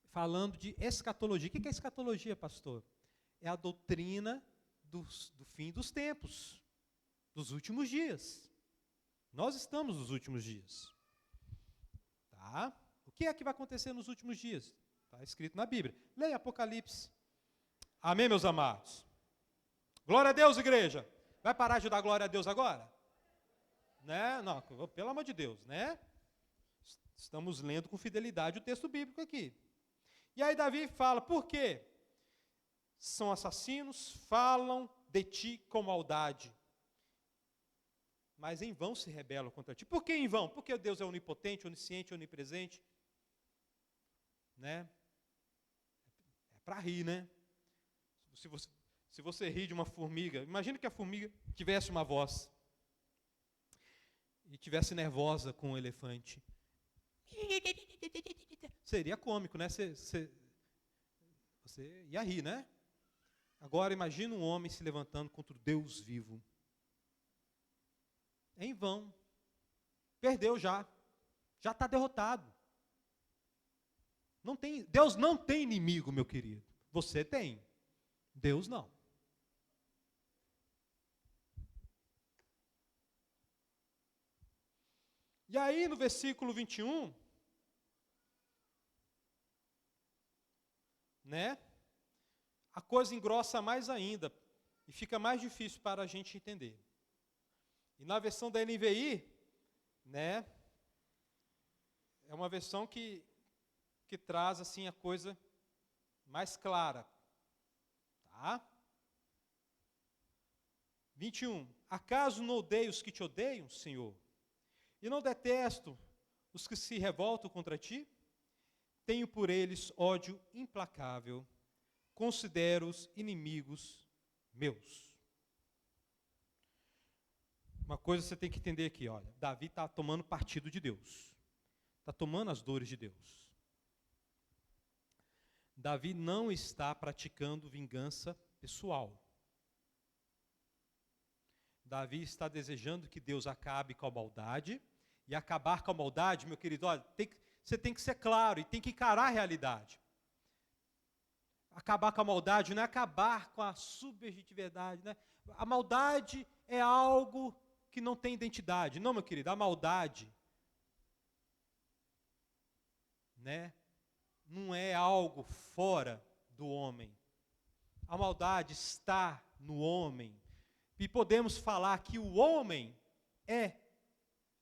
falando de escatologia. O que é escatologia, pastor? É a doutrina do fim dos tempos, dos últimos dias. Nós estamos nos últimos dias. Tá? O que é que vai acontecer nos últimos dias? Está escrito na Bíblia. Leia Apocalipse. Amém, meus amados? Glória a Deus, igreja. Vai parar de dar glória a Deus agora? Né? Não, pelo amor de Deus, né? Estamos lendo com fidelidade o texto bíblico aqui. E aí Davi fala, por quê? São assassinos, falam de ti com maldade, mas em vão se rebelam contra ti. Por que em vão? Porque Deus é onipotente, onisciente, onipresente. Né? É para rir, né? Se você rir de uma formiga, imagina que a formiga tivesse uma voz e tivesse nervosa com o elefante. Seria cômico, né? Você ia rir, né? Agora imagina um homem se levantando contra o Deus vivo. É em vão. Perdeu já. Já está derrotado. Deus não tem inimigo, meu querido. Você tem. Deus não. E aí no versículo 21, né? A coisa engrossa mais ainda e fica mais difícil para a gente entender. E na versão da NVI, né? É uma versão que traz assim a coisa mais clara. Tá? 21. Acaso não odeio os que te odeiam, Senhor? E não detesto os que se revoltam contra ti? Tenho por eles ódio implacável, considero-os inimigos meus. Uma coisa você tem que entender aqui, olha, Davi está tomando partido de Deus, está tomando as dores de Deus. Davi não está praticando vingança pessoal. Davi está desejando que Deus acabe com a maldade, e acabar com a maldade, meu querido, olha, você tem que ser claro e tem que encarar a realidade. Acabar com a maldade não é acabar com a subjetividade, né? A maldade é algo que não tem identidade. Não, meu querido, a maldade, né, não é algo fora do homem. A maldade está no homem. E podemos falar que o homem é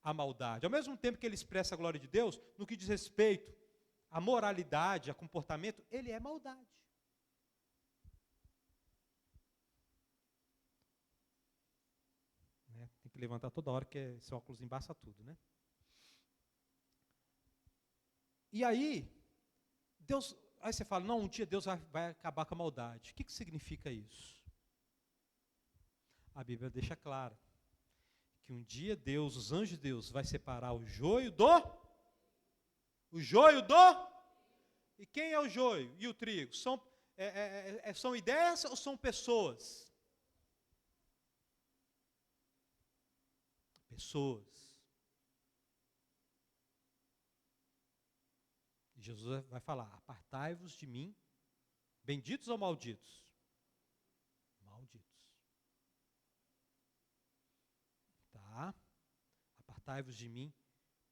a maldade. Ao mesmo tempo que ele expressa a glória de Deus, no que diz respeito à moralidade, a comportamento, ele é maldade. Né? Tem que levantar toda hora, que esse óculos embaça tudo, né? E aí, aí você fala, não, um dia Deus vai acabar com a maldade. O que significa isso? A Bíblia deixa claro que um dia Deus, os anjos de Deus, vai separar o joio do... E quem é o joio e o trigo? São ideias ou são pessoas? Pessoas. E Jesus vai falar, apartai-vos de mim, benditos ou malditos? Malditos. Tá? Apartai-vos de mim,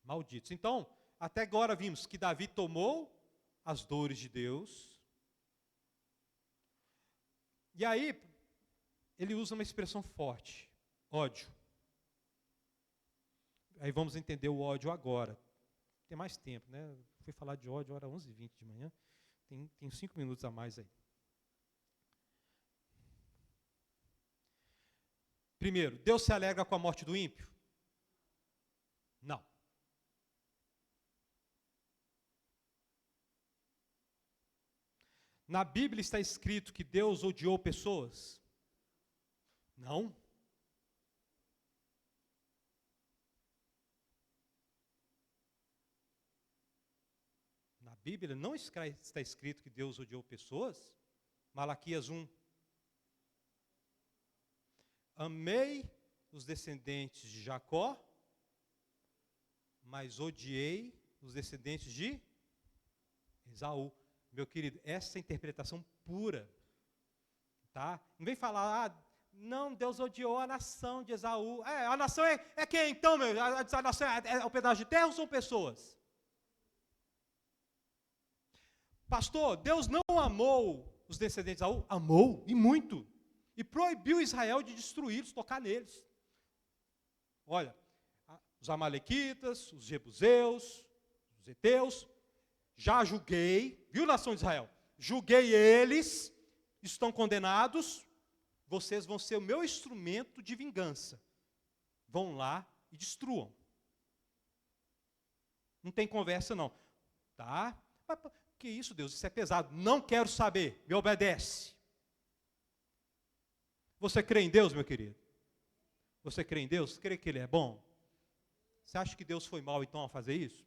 malditos. Então, até agora vimos que Davi tomou as dores de Deus. E aí, ele usa uma expressão forte, ódio. Aí vamos entender o ódio agora. Tem mais tempo, né? Fui falar de ódio, hora 11h20 de manhã. Tem 5 minutos a mais aí. Primeiro, Deus se alegra com a morte do ímpio? Não. Na Bíblia está escrito que Deus odiou pessoas? Não. Na Bíblia não está escrito que Deus odiou pessoas? Malaquias 1. Amei os descendentes de Jacó, mas odiei os descendentes de Esaú. Meu querido, essa é a interpretação pura. Tá? Não vem falar, não, Deus odiou a nação de Esaú. A nação é quem então, meu? A nação é um pedaço de terra ou são pessoas? Pastor, Deus não amou os descendentes de Esaú? Amou, e muito. E proibiu Israel de destruí-los, tocar neles. Olha, os amalequitas, os jebuseus, os heteus, já julguei, viu, nação de Israel? Julguei eles, estão condenados, vocês vão ser o meu instrumento de vingança. Vão lá e destruam. Não tem conversa não. Tá? Que isso, Deus? Isso é pesado. Não quero saber. Me obedece. Você crê em Deus, meu querido? Você crê em Deus? Crê que Ele é bom? Você acha que Deus foi mal então a fazer isso?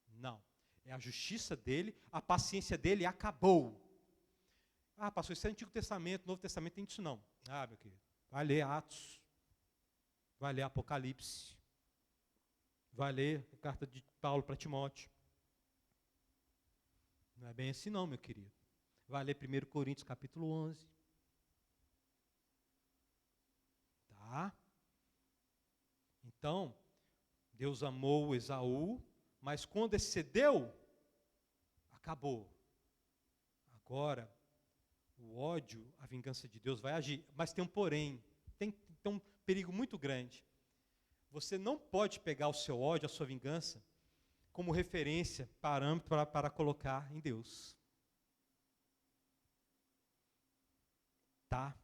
Não. É a justiça dele, a paciência dele acabou. Pastor, isso é Antigo Testamento, Novo Testamento tem disso não. Meu querido, vai ler Atos, vai ler Apocalipse, vai ler a carta de Paulo para Timóteo. Não é bem assim não, meu querido. Vai ler 1 Coríntios capítulo 11. Tá? Então, Deus amou Esaú, mas quando excedeu, acabou. Agora, o ódio, a vingança de Deus vai agir. Mas tem um porém, tem um perigo muito grande. Você não pode pegar o seu ódio, a sua vingança, como referência, parâmetro para colocar em Deus. Tá?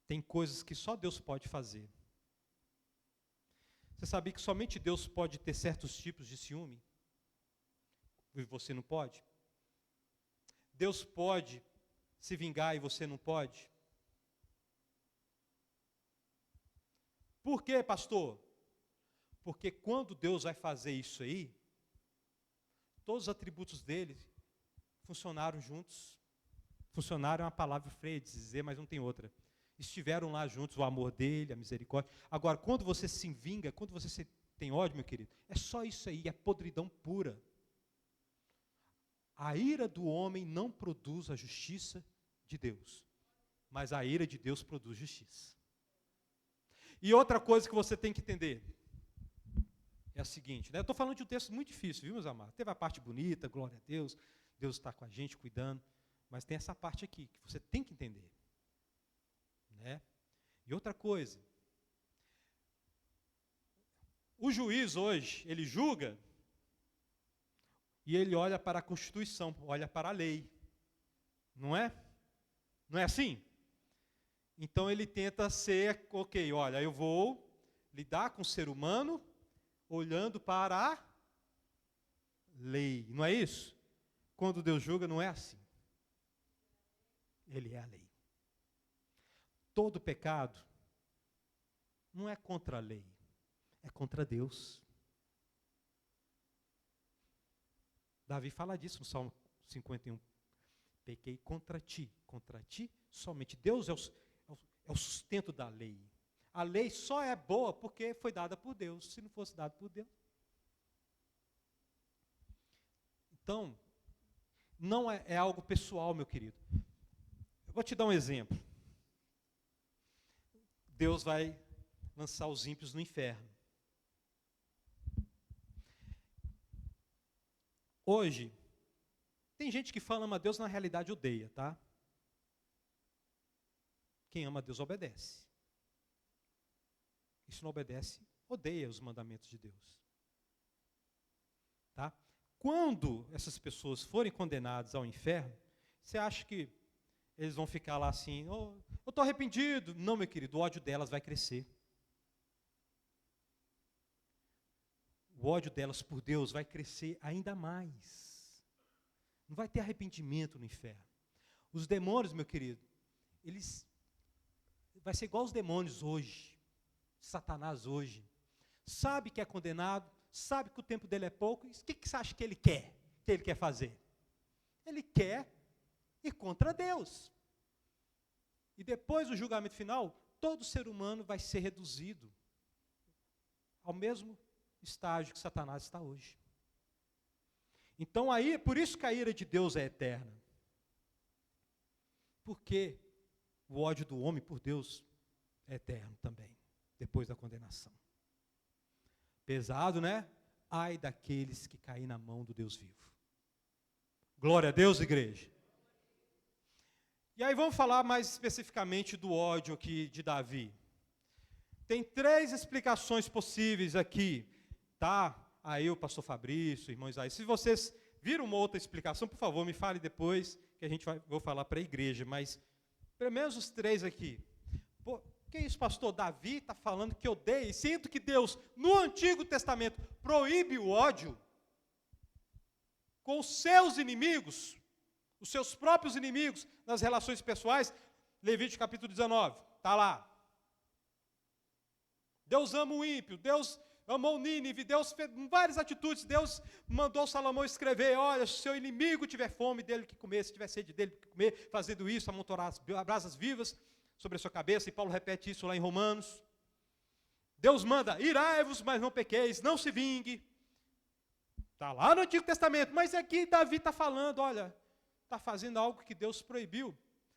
Tem coisas que só Deus pode fazer. Você sabia que somente Deus pode ter certos tipos de ciúme? E você não pode? Deus pode se vingar e você não pode? Por quê, pastor? Porque quando Deus vai fazer isso aí, todos os atributos dele funcionaram juntos. Funcionaram é uma palavra feia de dizer, mas não tem outra. Estiveram lá juntos, o amor dele, a misericórdia. Agora, quando você se vinga, quando você tem ódio, meu querido, é só isso aí, é podridão pura. A ira do homem não produz a justiça de Deus, mas a ira de Deus produz justiça. E outra coisa que você tem que entender é a seguinte, né? Eu estou falando de um texto muito difícil, viu, meus amados? Teve a parte bonita, glória a Deus, Deus está com a gente, cuidando, mas tem essa parte aqui que você tem que entender. Né? E outra coisa, o juiz hoje, ele julga e ele olha para a Constituição, olha para a lei, não é? Não é assim? Então ele tenta ser, ok, olha, eu vou lidar com o ser humano olhando para a lei, não é isso? Quando Deus julga, não é assim. Ele é a lei. Todo pecado não é contra a lei, é contra Deus. Davi fala disso no Salmo 51. Pequei contra ti somente. Deus é o sustento da lei. A lei só é boa porque foi dada por Deus. Se não fosse dada por Deus. Então, não é algo pessoal, meu querido. Eu vou te dar um exemplo. Deus vai lançar os ímpios no inferno. Hoje, tem gente que fala ama Deus, na realidade odeia, tá? Quem ama Deus obedece. E se não obedece, odeia os mandamentos de Deus. Tá? Quando essas pessoas forem condenadas ao inferno, você acha que eles vão ficar lá assim, oh, eu estou arrependido? Não, meu querido, o ódio delas vai crescer. O ódio delas por Deus vai crescer ainda mais. Não vai ter arrependimento no inferno. Os demônios, meu querido, eles... vai ser igual os demônios hoje. Satanás hoje. Sabe que é condenado, sabe que o tempo dele é pouco. O que você acha que ele quer? Que ele quer fazer? Ele quer ir contra Deus. E depois do julgamento final, todo ser humano vai ser reduzido ao mesmo estágio que Satanás está hoje. Então aí, por isso que a ira de Deus é eterna. Porque o ódio do homem por Deus é eterno também, depois da condenação. Pesado, né? Ai daqueles que caem na mão do Deus vivo. Glória a Deus, igreja. E aí vamos falar mais especificamente do ódio aqui de Davi. Tem 3 explicações possíveis aqui, tá? Aí o pastor Fabrício, irmão Isaías, se vocês viram uma outra explicação, por favor, me fale depois, que vou falar para a igreja, mas pelo menos os 3 aqui. Pô, que isso, pastor? Davi está falando que odeia, e sinto que Deus, no Antigo Testamento, proíbe o ódio com os seus inimigos, os seus próprios inimigos, nas relações pessoais. Levítico capítulo 19, está lá. Deus ama o ímpio, Deus amou Nínive, Deus fez várias atitudes, Deus mandou Salomão escrever, olha, se seu inimigo tiver fome, dele que comer, se tiver sede dele que comer, fazendo isso, amontoar as brasas vivas sobre a sua cabeça, e Paulo repete isso lá em Romanos. Deus manda, irai-vos, mas não pequeis, não se vingue. Está lá no Antigo Testamento, mas aqui Davi está falando, olha, está fazendo algo que Deus proibiu.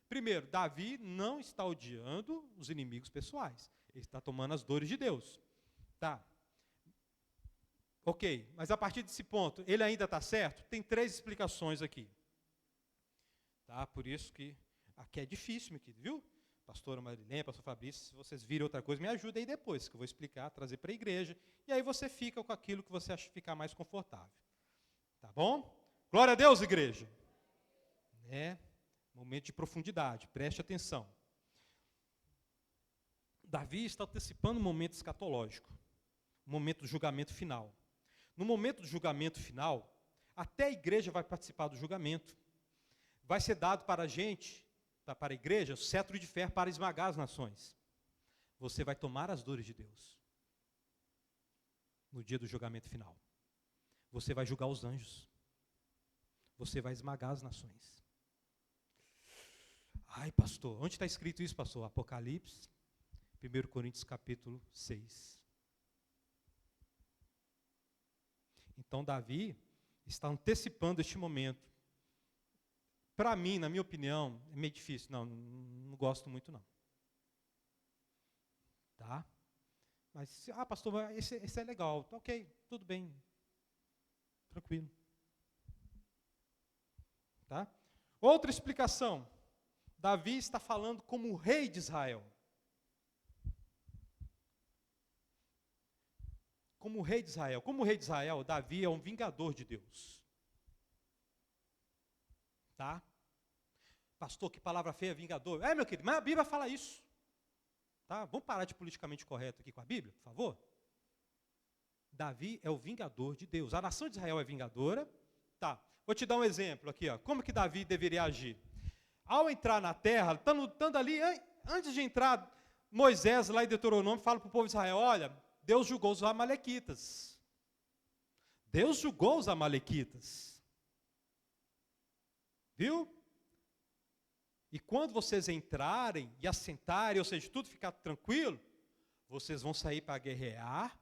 Primeiro, Davi não está odiando os inimigos pessoais, ele está tomando as dores de Deus. Tá. Ok, mas a partir desse ponto, ele ainda está certo? Tem 3 explicações aqui. Tá? Por isso que aqui é difícil, meu querido, viu? Pastora Marilene, pastor Fabrício, se vocês virem outra coisa, me ajudem aí depois, que eu vou explicar, trazer para a igreja, e aí você fica com aquilo que você acha ficar mais confortável. Tá bom? Glória a Deus, igreja. Momento de profundidade, preste atenção. Davi está antecipando um momento escatológico, um momento do julgamento final. No momento do julgamento final, até a igreja vai participar do julgamento. Vai ser dado para a gente, para a igreja, o cetro de ferro para esmagar as nações. Você vai tomar as dores de Deus no dia do julgamento final. Você vai julgar os anjos. Você vai esmagar as nações. Ai, pastor, onde está escrito isso, pastor? Apocalipse, 1 Coríntios capítulo 6. Então, Davi está antecipando este momento. Para mim, na minha opinião, é meio difícil. Não gosto muito, não. Tá? Mas, pastor, esse é legal. Tá, ok, tudo bem. Tranquilo. Tá? Outra explicação. Davi está falando como o rei de Israel. Como o rei de Israel. Como o rei de Israel, Davi é um vingador de Deus. Tá? Pastor, que palavra feia, vingador. Meu querido, mas a Bíblia fala isso. Tá? Vamos parar de politicamente correto aqui com a Bíblia, por favor? Davi é o vingador de Deus. A nação de Israel é vingadora. Tá. Vou te dar um exemplo aqui. Como que Davi deveria agir? Ao entrar na terra, estando ali, antes de entrar, Moisés, lá em Deuteronômio, fala para o povo de Israel, olha, Deus julgou os amalequitas. Deus julgou os amalequitas. Viu? E quando vocês entrarem e assentarem, ou seja, tudo ficar tranquilo, vocês vão sair para guerrear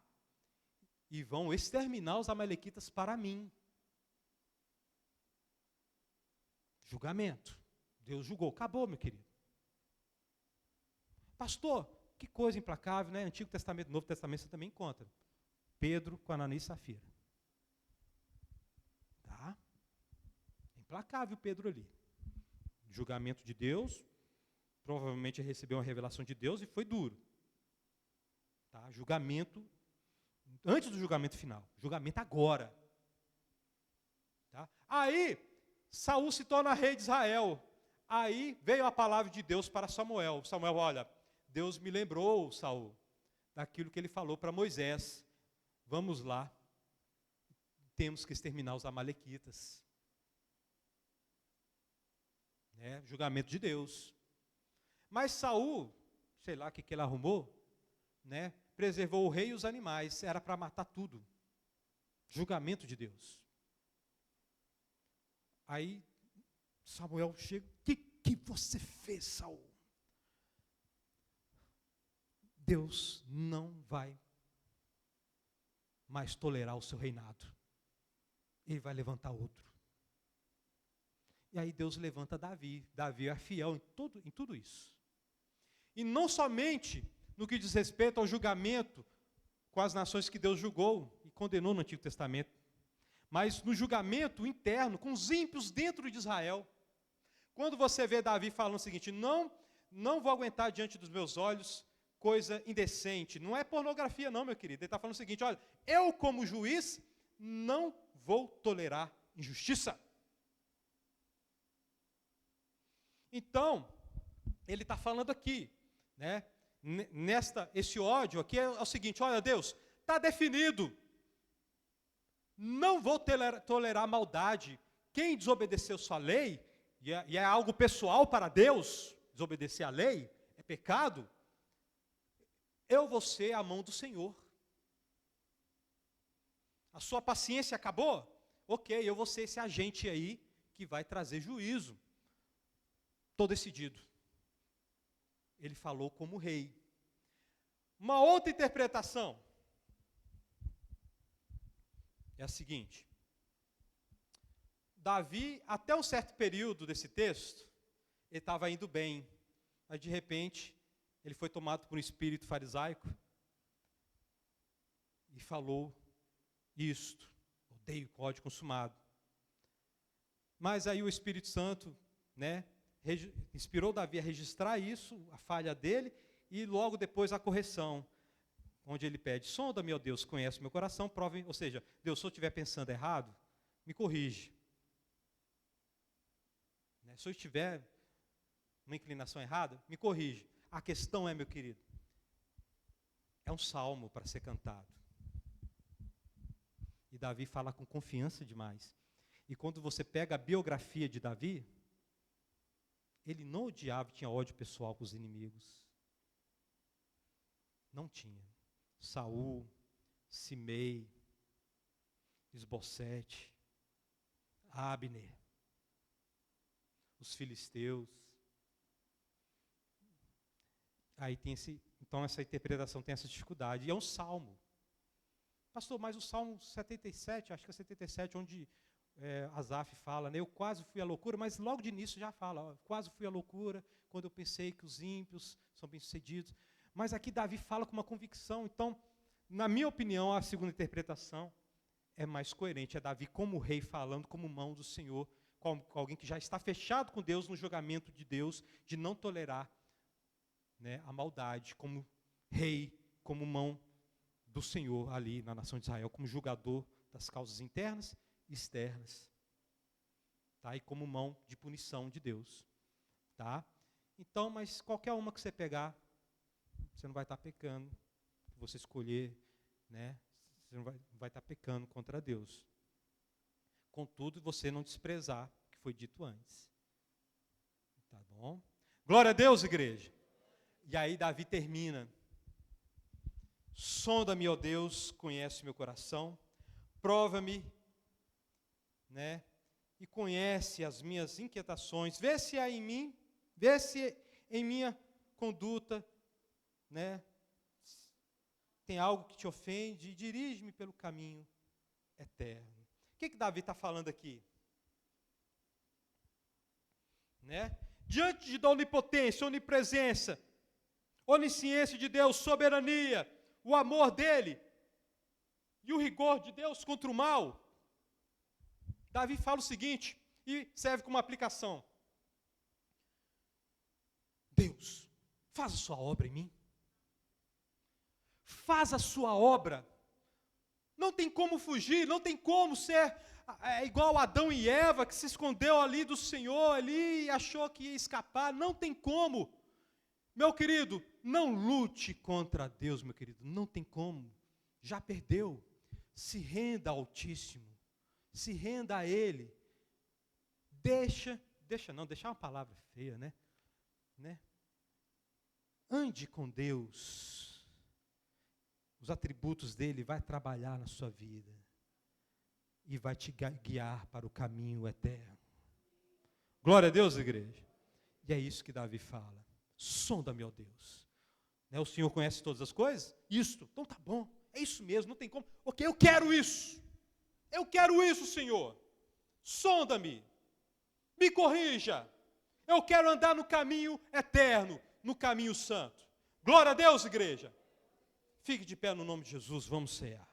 e vão exterminar os amalequitas para mim. Julgamento. Deus julgou. Acabou, meu querido. Pastor, que coisa implacável, né? Antigo Testamento, Novo Testamento, você também encontra. Pedro com Ananias e Safira. Tá? Implacável Pedro ali. Julgamento de Deus, provavelmente recebeu uma revelação de Deus e foi duro. Tá? Julgamento, antes do julgamento final, julgamento agora. Tá? Aí, Saul se torna rei de Israel. Aí veio a palavra de Deus para Samuel. Samuel, olha, Deus me lembrou, Saul, daquilo que ele falou para Moisés. Vamos lá, temos que exterminar os amalequitas. Julgamento de Deus. Mas Saul, sei lá o que ele arrumou, preservou o rei e os animais, era para matar tudo. Julgamento de Deus. Aí Samuel chega, o que você fez, Saul? Deus não vai mais tolerar o seu reinado. Ele vai levantar outro. E aí Deus levanta Davi. Davi é fiel em tudo isso. E não somente no que diz respeito ao julgamento com as nações que Deus julgou e condenou no Antigo Testamento, mas no julgamento interno com os ímpios dentro de Israel. Quando você vê Davi falando o seguinte, não vou aguentar diante dos meus olhos coisa indecente. Não é pornografia não, meu querido. Ele está falando o seguinte, olha, eu como juiz não vou tolerar injustiça. Então, ele está falando aqui, esse ódio aqui é o seguinte, olha Deus, está definido, não vou tolerar maldade. Quem desobedeceu sua lei, e é algo pessoal para Deus, desobedecer a lei, é pecado, eu vou ser a mão do Senhor. A sua paciência acabou? Ok, eu vou ser esse agente aí que vai trazer juízo. Estou decidido. Ele falou como rei. Uma outra interpretação é a seguinte. Davi, até um certo período desse texto, ele estava indo bem. Mas de repente, ele foi tomado por um espírito farisaico e falou isto. Odeio código consumado. Mas aí o Espírito Santo, inspirou Davi a registrar isso, a falha dele, e logo depois a correção, onde ele pede, sonda-me, ó Deus, conhece o meu coração, prove, ou seja, Deus, se eu estiver pensando errado, me corrige. Se eu estiver uma inclinação errada, me corrige. A questão é, meu querido, É um salmo para ser cantado. E Davi fala com confiança demais. E quando você pega a biografia de Davi, ele não odiava, tinha ódio pessoal com os inimigos. Não tinha. Saul, Simei, Isbosete, Abner, os filisteus. Aí tem então essa interpretação tem essa dificuldade. E é um salmo. Pastor, mas o Salmo 77, acho que é 77, onde Asaf fala, né, eu quase fui à loucura, mas logo de início já fala, ó, quase fui à loucura, quando eu pensei que os ímpios são bem-sucedidos. Mas aqui Davi fala com uma convicção. Então, na minha opinião, a segunda interpretação é mais coerente. É Davi como rei falando como mão do Senhor, com alguém que já está fechado com Deus no julgamento de Deus, de não tolerar, né, a maldade, como rei, como mão do Senhor ali na nação de Israel, como julgador das causas internas e externas. Tá? E como mão de punição de Deus. Tá? Então, mas qualquer uma que você pegar, você não vai estar pecando. Se você escolher, né, você não vai estar pecando contra Deus. Contudo, você não desprezar o que foi dito antes. Tá bom? Glória a Deus, igreja. E aí Davi termina. Sonda-me, ó Deus, conhece meu coração, prova-me, né, e conhece as minhas inquietações, vê se há em mim, vê se em minha conduta, né, tem algo que te ofende, e dirige-me pelo caminho eterno. O que Davi está falando aqui? Né? Diante da onipotência, onipresença, onisciência de Deus, soberania, o amor dele e o rigor de Deus contra o mal, Davi fala o seguinte, e serve como aplicação. Deus, faz a sua obra em mim. Faz a sua obra. Não tem como fugir, não tem como ser igual Adão e Eva, que se escondeu ali do Senhor, ali e achou que ia escapar. Não tem como. Meu querido, não lute contra Deus, meu querido. Não tem como. Já perdeu. Se renda ao Altíssimo. Se renda a Ele. Deixar é uma palavra feia, né? Ande com Deus. Os atributos dele vai trabalhar na sua vida. E vai te guiar para o caminho eterno. Glória a Deus, igreja. E é isso que Davi fala. Sonda-me, ó Deus. Né, o Senhor conhece todas as coisas? Isto. Então tá bom. É isso mesmo, não tem como. Ok, eu quero isso. Eu quero isso, Senhor. Sonda-me. Me corrija. Eu quero andar no caminho eterno, no caminho santo. Glória a Deus, igreja. Fique de pé no nome de Jesus, vamos cear.